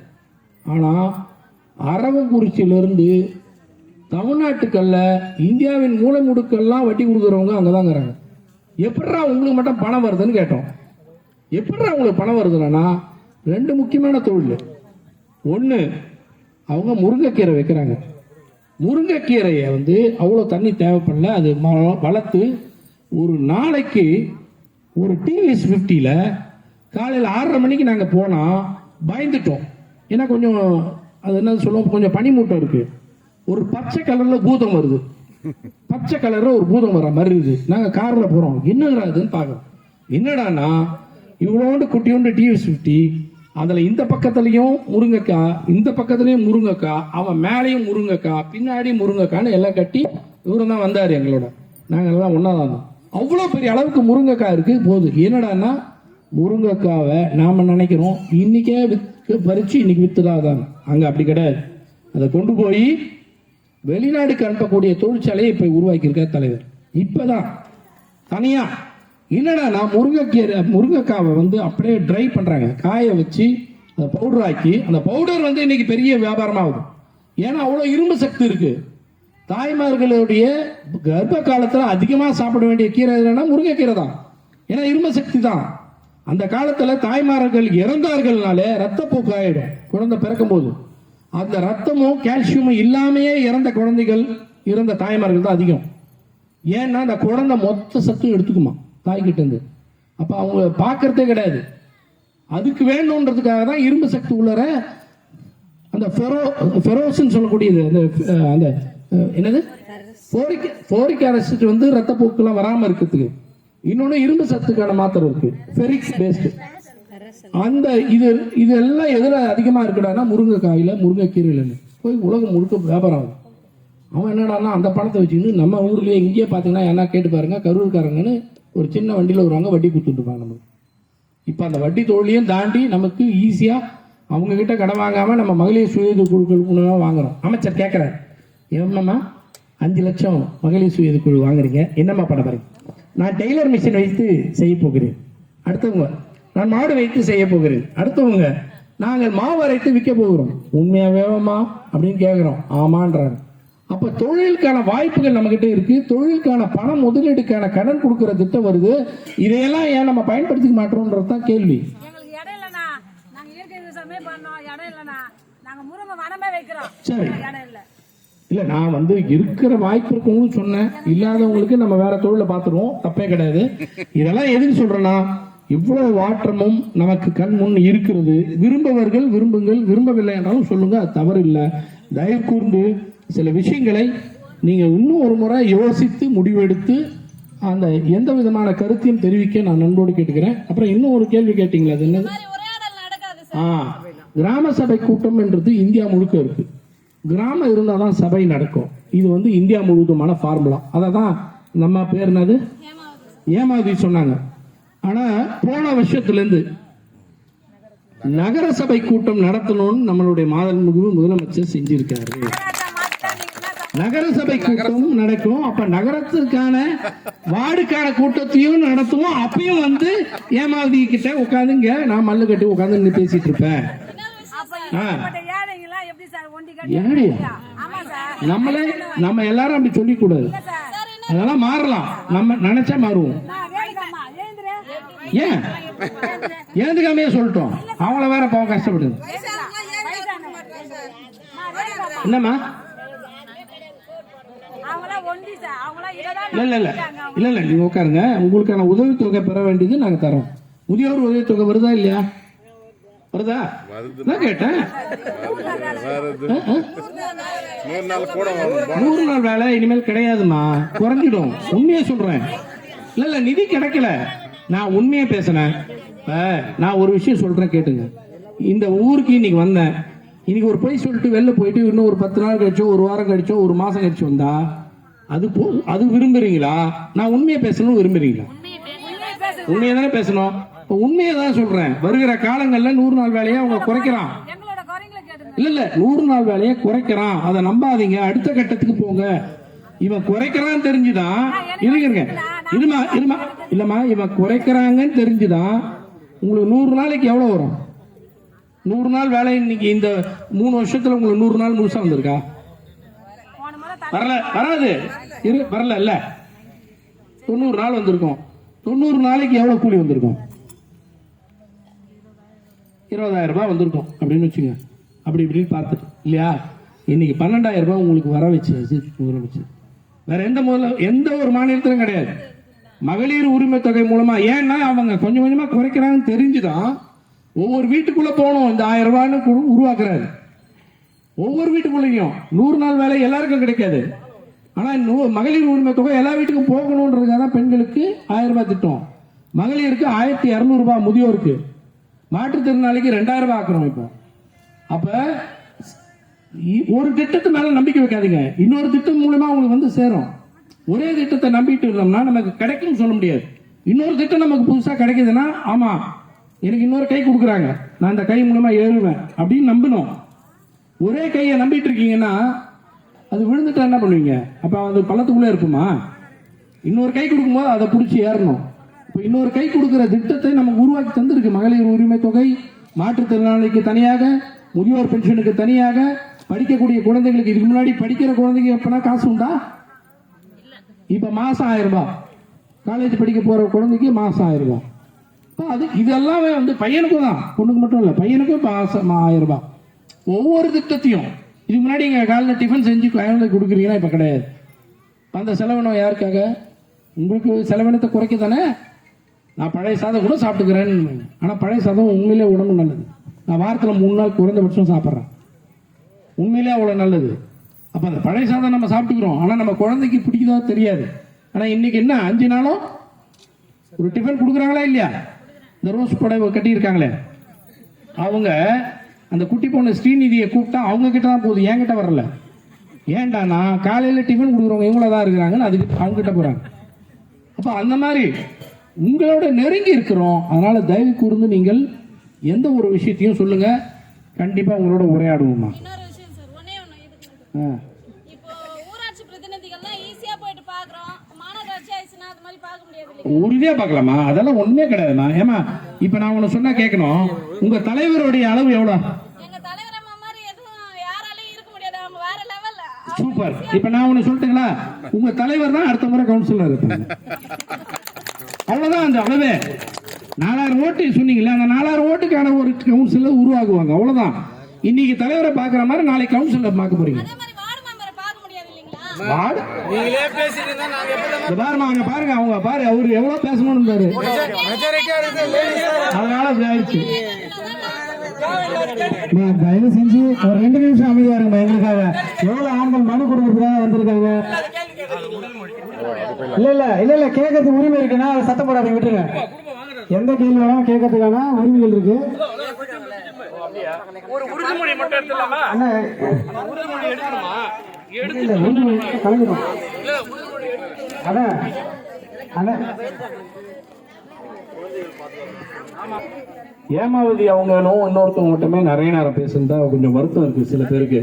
A: ஆனா அரவக்குறிச்சியிலிருந்து தமிழ்நாட்டுக்கல்ல இந்தியாவின் மூலை முடுக்கெல்லாம் வட்டி கொடுக்குறவங்க அங்கதான் இருக்கிறாங்க. எப்படா உங்களுக்கு மட்டும் பணம் வருதுன்னு கேட்டோம். எப்படா உங்களுக்கு பணம் வருதுன்னா 2 முக்கியமான தொழில். ஒன்று, அவங்க முருங்கைக்கீரை வைக்கிறாங்க. முருங்கைக்கீரையை அவ்வளோ தண்ணி தேவைப்படல. அது வளர்த்து ஒரு நாளைக்கு ஒரு டிவிஎஸ் 50ல காலையில் 6:30 மணிக்கு நாங்கள் போனால் பயந்துட்டோம். ஏன்னா கொஞ்சம் அது என்ன சொல்லுவோம், கொஞ்சம் பனிமூட்டம் இருக்குது. ஒரு பச்சை கலரில் பூதம் வருது. பச்சை கலரில் ஒரு பூதம் வர மாதிரி இருக்குது. நாங்கள் காரில் போகிறோம், என்னடா இதுன்னு பார்க்குறோம். என்னடானா இவ்வளோண்டு குட்டியோண்டு டிவிஎஸ் 50, அதில் இந்த பக்கத்துலையும் முருங்கைக்காய், இந்த பக்கத்துலையும் முருங்கைக்காய், அவன் மேலேயும் முருங்கைக்காய், பின்னாடி முருங்கைக்கான்னு எல்லாம் கட்டி இவரும் தான் வந்தார் எங்களோட. நாங்கள் எல்லாம் ஒன்றா தான் இருந்தோம். அவ்வளோ பெரிய அளவுக்கு முருங்கைக்காய் இருக்குது. போகுது. என்னடான்னா முருங்கைக்காவை நாம் நினைக்கிறோம் இன்னைக்கே பறித்து இன்னைக்கு வித்துடாதான். அங்கே அப்படி கிடையாது. அதை கொண்டு போய் வெளிநாடுக்கு அனுப்பக்கூடிய தொழிற்சாலையை இப்போ உருவாக்கியிருக்கார் தலைவர். இப்போதான் தனியாக என்னடா நான் முருங்கைக்காவை அப்படியே ட்ரை பண்ணுறாங்க, காய வச்சு அதை பவுடர் ஆக்கி, அந்த பவுடர் இன்னைக்கு பெரிய வியாபாரமாகுது. ஏன்னா அவ்வளோ இரும்பு சக்தி இருக்கு. தாய்மார்களுடைய கர்ப்ப காலத்தில் அதிகமாக சாப்பிட வேண்டிய கீரை என்னன்னா முருங்கைக்கீரை தான். ஏன்னா இரும்பு சக்தி தான். அந்த காலத்தில் தாய்மார்கள் இறந்தார்கள்னாலே ரத்தப்போக்கு ஆயிடும். குழந்தை பிறக்கும் போது அந்த ரத்தமும் கால்சியமும் இல்லாமையே இறந்த குழந்தைகள், இறந்த தாய்மார்கள் தான் அதிகம். ஏன்னா அந்த குழந்தை மொத்த சத்தும் எடுத்துக்குமா தாய்கிட்ட இருந்து. அப்போ அவங்க பார்க்கறதே கிடையாது. அதுக்கு வேணுன்றதுக்காக தான் இரும்பு சக்தி உள்ளற அந்த ஃபெரோஸ்ன்னு சொல்லக்கூடியது, அந்த என்னது ஃபோரிக் ஆசிட் ரத்தப்போக்கெல்லாம் வராமல் இருக்கிறதுக்கு. இன்னொன்று இரும்பு சத்துக்கான மாத்திரை இருக்கு, ஃபெரிக் பேஸ்டு. அந்த இதெல்லாம் எதில் அதிகமாக இருக்குடான்னா முருங்கைக்காயில், முருங்கைக்கீரையில் போய் உலகம் முழுக்க வியாபாரம் ஆகும். அவன் என்னடான்னா அந்த பணத்தை வச்சுக்கிட்டு நம்ம ஊர்லேயே இங்கேயே பார்த்தீங்கன்னா என்ன கேட்டு பாருங்க, கரூர்காரங்கன்னு ஒரு சின்ன வண்டியில் வருவாங்க, வட்டி கொடுத்துட்டுருப்பாங்க நமக்கு. இப்போ அந்த வட்டி தொழிலையும் தாண்டி நமக்கு ஈஸியாக அவங்கக்கிட்ட கடன் வாங்காமல் நம்ம மகளிர் சுய குழுக்கள் மூலமாக வாங்குகிறோம். அமைச்சர் கேட்குறாரு, என்னம்மா 5 லட்சம் மகளிர் சுய குழு வாங்குறீங்க, என்னம்மா பண்ண பாருங்க? நான் டெய்லர் மிஷின் வைத்து செய்ய போகிறேன். அடுத்தவங்க நான் மாடு வைத்து செய்ய போகிறேன். அடுத்தவங்க நாங்கள் மாவு அரைத்து விற்க போகிறோம். உண்மையா வேணுமா அப்படின்னு கேட்குறோம். ஆமான்றாங்க. அப்போ தொழிலுக்கான வாய்ப்புகள் நம்மகிட்ட இருக்கு. தொழிலுக்கான பணம் முதலீடுக்கான கடன் கொடுக்குற திட்டம் வருது. இதையெல்லாம் ஏன் நம்ம பயன்படுத்திக்க மாட்டோம்ன்றது தான் கேள்வி. சரி, இல்லை நான் இருக்கிற வாய்ப்பு இருக்கவங்களும் சொன்னேன், இல்லாதவங்களுக்கு நம்ம வேற தொழிலை பார்த்துருவோம், தப்பே கிடையாது. இதெல்லாம் எதுக்கு சொல்றேன்னா, இவ்வளவு மாற்றமும் நமக்கு கண் முன் இருக்கிறது. விரும்பவர்கள் விரும்புங்கள், விரும்பவில்லை என்றாலும் சொல்லுங்க, அது தவறு இல்லை. தயவு கூர்ந்து சில விஷயங்களை நீங்க இன்னும் ஒரு முறை யோசித்து முடிவெடுத்து அந்த எந்த விதமான கருத்தையும் தெரிவிக்க நான் நண்போடு கேட்டுக்கிறேன். அப்புறம் இன்னும் ஒரு கேள்வி கேட்டீங்களா, அது என்னது? கிராம சபை கூட்டம் என்றது இந்தியா முழுக்க இருக்கு. கிராமம் இருந்தால் தான் சபை நடக்கும். இது வந்து இந்தியா முழுவதுமான ஃபார்முலா. அதை தான் நம்ம பேர் என்னது ஏமாதி சொன்னாங்க. ஆனா போன வருஷத்துலேருந்து நகர சபை கூட்டம் நடத்தணும்னு நம்மளுடைய மாண்புமிகு முதலமைச்சர் செஞ்சிருக்காரு. நகர சபை கூட்டம் நடக்கும். அப்ப நகரத்திற்கான வார்டுக்கான கூட்டத்தையும் நடத்துவோம். அப்பயும் வந்து ஏமாதி கிட்ட உட்காந்துங்க, நான் மல்லு கட்டி உட்காந்து பேசிட்டு இருப்பேன். நம்ம எல்லாரும் அப்படி சொல்லிக் கூடாது. அதெல்லாம் மாறலாம், நம்ம நினைச்சா மாறுவோம். ஏன் ஏந்துக்காமையே சொல்லிட்டோம், அவங்கள வேற பாவம் கஷ்டப்படுது. என்னம்மா? இல்ல இல்ல இல்ல இல்ல நீங்க உட்காருங்க. உங்களுக்கான உதவித்தொகை பெற வேண்டியது நாங்க தரோம். முதியோர் உதவித்தொகை வருதா இல்லையா? வருதா? நான் கேட்டேன். 100 நாள் வேலை இனிமேல் கிடையாதுமா, குறைஞ்சிடும். உண்மையை சொல்றேன். இல்ல இல்ல நிதி கிடைக்கல, நான் உண்மையை பேசுறேன். நான் ஒரு விஷயம் சொல்றேன் கேட்டுங்க. இந்த ஊருக்கு இன்னைக்கு வந்தேன். இன்னைக்கு ஒரு பொய் சொல்லிட்டு வெளில போயிட்டு இன்னும் ஒரு 10 நாள் கழிச்சோ, ஒரு வாரம் கழிச்சோ, ஒரு மாசம் கழிச்சு வந்தா அது விரும்புறீங்களா? நான் உண்மையை பேசணும் விரும்புறீங்களா? உண்மையை தானே பேசணும். உண்மையை தான் சொல்றேன். வருகிற காலங்கள்ல 100 நாள் வேலையை அவங்க குறைக்கிறான். இல்ல இல்ல 100 நாள் வேலையை குறைக்கிறான். அதை நம்பாதீங்க, அடுத்த கட்டத்துக்கு போங்க. இவன் குறைக்கிறான்னு தெரிஞ்சுதான் இருங்க இருமா இருமா இல்லம்மா, இவன் குறைக்கிறாங்கன்னு தெரிஞ்சுதான் உங்களுக்கு 100 நாளைக்கு எவ்வளவு வரும்? 100 நாள் வேலை இன்னைக்கு இந்த 3 வருஷத்துல உங்களுக்கு 100 நாள் முழுசா வந்திருக்கா? வரல, வராது. வரல இல்ல 90 நாள் வந்திருக்கும். 90 நாளைக்கு எவ்வளவு கூலி வந்திருக்கும்? 20,000 ரூபாய் வந்திருக்கும் அப்படின்னு வச்சுங்க. அப்படி இப்படின்னு பார்த்துட்டு இல்லையா? இன்னைக்கு 12,000 ரூபாய் உங்களுக்கு வர வச்சு வேற எந்த ஒரு மாநிலத்திலும் கிடையாது. மகளிர் உரிமை தொகை மூலமா. ஏன்னா அவங்க கொஞ்சம் கொஞ்சமா குறைக்கிறாங்கன்னு தெரிஞ்சுதான் ஒவ்வொரு வீட்டுக்குள்ள போகணும். இந்த 1000 ரூபான்னு உருவாக்குறாரு. ஒவ்வொரு வீட்டுக்குள்ளேயும் 100 நாள் வேலை எல்லாருக்கும் கிடைக்காது. ஆனா மகளிர் உரிமை தொகை எல்லா வீட்டுக்கும் போகணும்ன்றதுக்காக தான் பெண்களுக்கு 1000 ரூபாய் திட்டம். மகளிருக்கு 1200 ரூபாய், முதியோருக்கு. மாற்றுத்திறனாளிக்கு 2000 ரூபாய் ஆக்கணும். இப்ப அப்ப ஒரு திட்டத்து மேல நம்பிக்கை வைக்காதீங்க. இன்னொரு திட்டம் மூலமா உங்களுக்கு வந்து சேரும். ஒரே திட்டத்தை நம்பிட்டு இருந்தோம்னா நமக்கு கிடைக்கும்னு சொல்ல முடியாது. இன்னொரு திட்டம் நமக்கு புதுசா கிடைக்குதுன்னா, ஆமா எனக்கு இன்னொரு கை கொடுக்குறாங்க, நான் இந்த கை மூலமா ஏறுவேன் அப்படின்னு நம்பணும். ஒரே கையை நம்பிட்டு இருக்கீங்கன்னா அது விழுந்துட்டா என்ன பண்ணுவீங்க? அப்ப அது பள்ளத்துக்குள்ளே இருப்புமா? இன்னொரு கை கொடுக்கும்போது அதை பிடிச்சி ஏறணும். இப்போ இன்னொரு கை கொடுக்குற திட்டத்தை நமக்கு உருவாக்கி தந்திருக்கு. மகளிர் உரிமை தொகை, மாற்றுத்திறனாளிக்கு தனியாக, முதியோர் பென்ஷனுக்கு தனியாக, படிக்கக்கூடிய குழந்தைகளுக்கு. இதுக்கு முன்னாடி படிக்கிற குழந்தைங்க எப்பனா காசு உண்டா? இப்ப மாசம் 1000 ரூபாய். காலேஜ் படிக்க போற குழந்தைக்கு மாசம் 1000 ரூபாய். அது இதெல்லாமே வந்து பையனுக்கும் தான், பொண்ணுக்கு மட்டும் இல்லை, பையனுக்கும் மாசம் 1000 ரூபாய். ஒவ்வொரு திட்டத்தையும் இதுக்கு முன்னாடி எங்க காலையில் டிஃபன் செஞ்சு குழந்தைக்கு கொடுக்குறீங்கன்னா இப்ப கிடையாது. அந்த செலவினம் யாருக்காக? உங்களுக்கு செலவினத்தை குறைக்க தானே. நான் பழைய சாதம் கூட சாப்பிட்டுக்கிறேன்னு. ஆனா பழைய சாதம் உண்மையிலே உடம்பு நல்லது. நான் வாரத்தில் 3 நாள் குறைந்தபட்சம் சாப்பிட்றேன். உண்மையிலே அவ்வளோ நல்லது. அப்போ அந்த பழைய சாதம் நம்ம சாப்பிட்டுக்கிறோம். ஆனால் நம்ம குழந்தைக்கு பிடிக்குதோ தெரியாது. ஆனால் இன்னைக்கு என்ன 5 நாளும் ஒரு டிஃபன் கொடுக்குறாங்களா இல்லையா? இந்த ரோஸ் புடவை கட்டியிருக்காங்களே அவங்க அந்த குட்டி பொண்ணு ஸ்ரீநிதியை கூப்பிட்டா அவங்க கிட்ட தான் போகுது, என்கிட்ட வரல. ஏன்டா நான் காலையில் டிஃபன் கொடுக்குறவங்க இவங்கள தான் இருக்கிறாங்கன்னு அதுக்கு அவங்க கிட்ட போகிறாங்க. அப்போ அந்த மாதிரி உங்களோட நெருங்கி இருக்கிறோம். அதனால தயவு கூர்ந்து நீங்கள் எந்த ஒரு விஷயத்தையும் சொல்லுங்க, கண்டிப்பா உங்களோட உரையாடுவோமா. உறுதியா பார்க்கலாமா? அதெல்லாம் ஒண்ணுமே கிடையாதுமா. ஏமா இப்ப நான் உன்னை சொன்னா கேட்கணும், உங்க தலைவருடைய அளவு எவ்வளவு? சூப்பர். இப்ப நான் உன்னை சொல்லிட்டுங்களா, உங்க தலைவர் தான் அடுத்த முறை கவுன்சிலர் இருப்பாங்க. அவ்வளவுதான். அந்த அளவே 4000 ஓட்டு சொன்னீங்களா, அந்த 4000 ஓட்டுக்கான ஒரு கவுன்சிலர் உருவாகுவாங்க. அவ்வளவுதான். இன்னைக்கு தலைவரை பாக்குற மாதிரி நாளைக்கு கவுன்சிலர் பார்க்க போறீங்க.
C: நீங்களே பேசிட்டு நாங்க எப்படி
D: பாருமா அங்க பாருங்க, அவங்க பாரு அவரு எவ்வளவு பேசணும்னு இருந்தாரு,
C: மெஜாரிட்டியா இருக்கு லேடிஸ்
D: அதனால அப்படி ஆயிடுச்சு. தயவு செஞ்சு ஒரு 2 நிமிஷம் அமைதியா இருங்க. எங்களுக்காக எவ்வளவு ஆண்கள் மனு கொடுக்கறதுக்காக வந்திருக்காங்க. இல்ல கேட்கறதுக்கு உரிமை இருக்குன்னா அதை சத்தம் போடாதீங்க, விட்டுருங்க. எந்த கேள்வி வேணாலும் கேட்கறதுக்கான உரிமைகள் இருக்கு.
A: ஒரு உறுதிமொழி மட்டும் எடுத்துடலாமா?
D: அண்ணா
A: உறுதிமொழி எடுக்கணுமா?
D: இல்ல உரிமை கலந்துடும். அண்ணா அண்ணா ஏமாவதி அவங்களும் இன்னொருத்தவங்க மட்டுமே நிறைய நேரம் பேசுனதா கொஞ்சம் வருத்தம் இருக்கு சில பேருக்கு.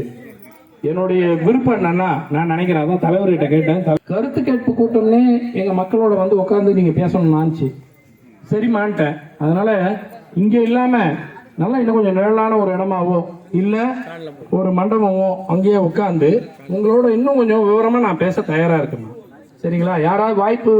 D: என்னுடைய விருப்பம் என்னன்னா, நான் நினைக்கிறேன், அதான் தலைவர்கிட்ட கேட்டேன், கருத்து கேட்பு கூட்டம்னே எங்க மக்களோட வந்து உட்காந்து நீங்க பேசணும்னாச்சு, சரிமான்ட்டேன். அதனால இங்க இல்லாம நல்லா இன்னும் கொஞ்சம் நிழலான ஒரு இடமாவோ இல்ல ஒரு மண்டபமோ அங்கேயே உட்காந்து உங்களோட இன்னும் கொஞ்சம் விவரமா நான் பேச தயாரா இருக்கேன். சரிங்களா? யாராவது வாய்ப்பு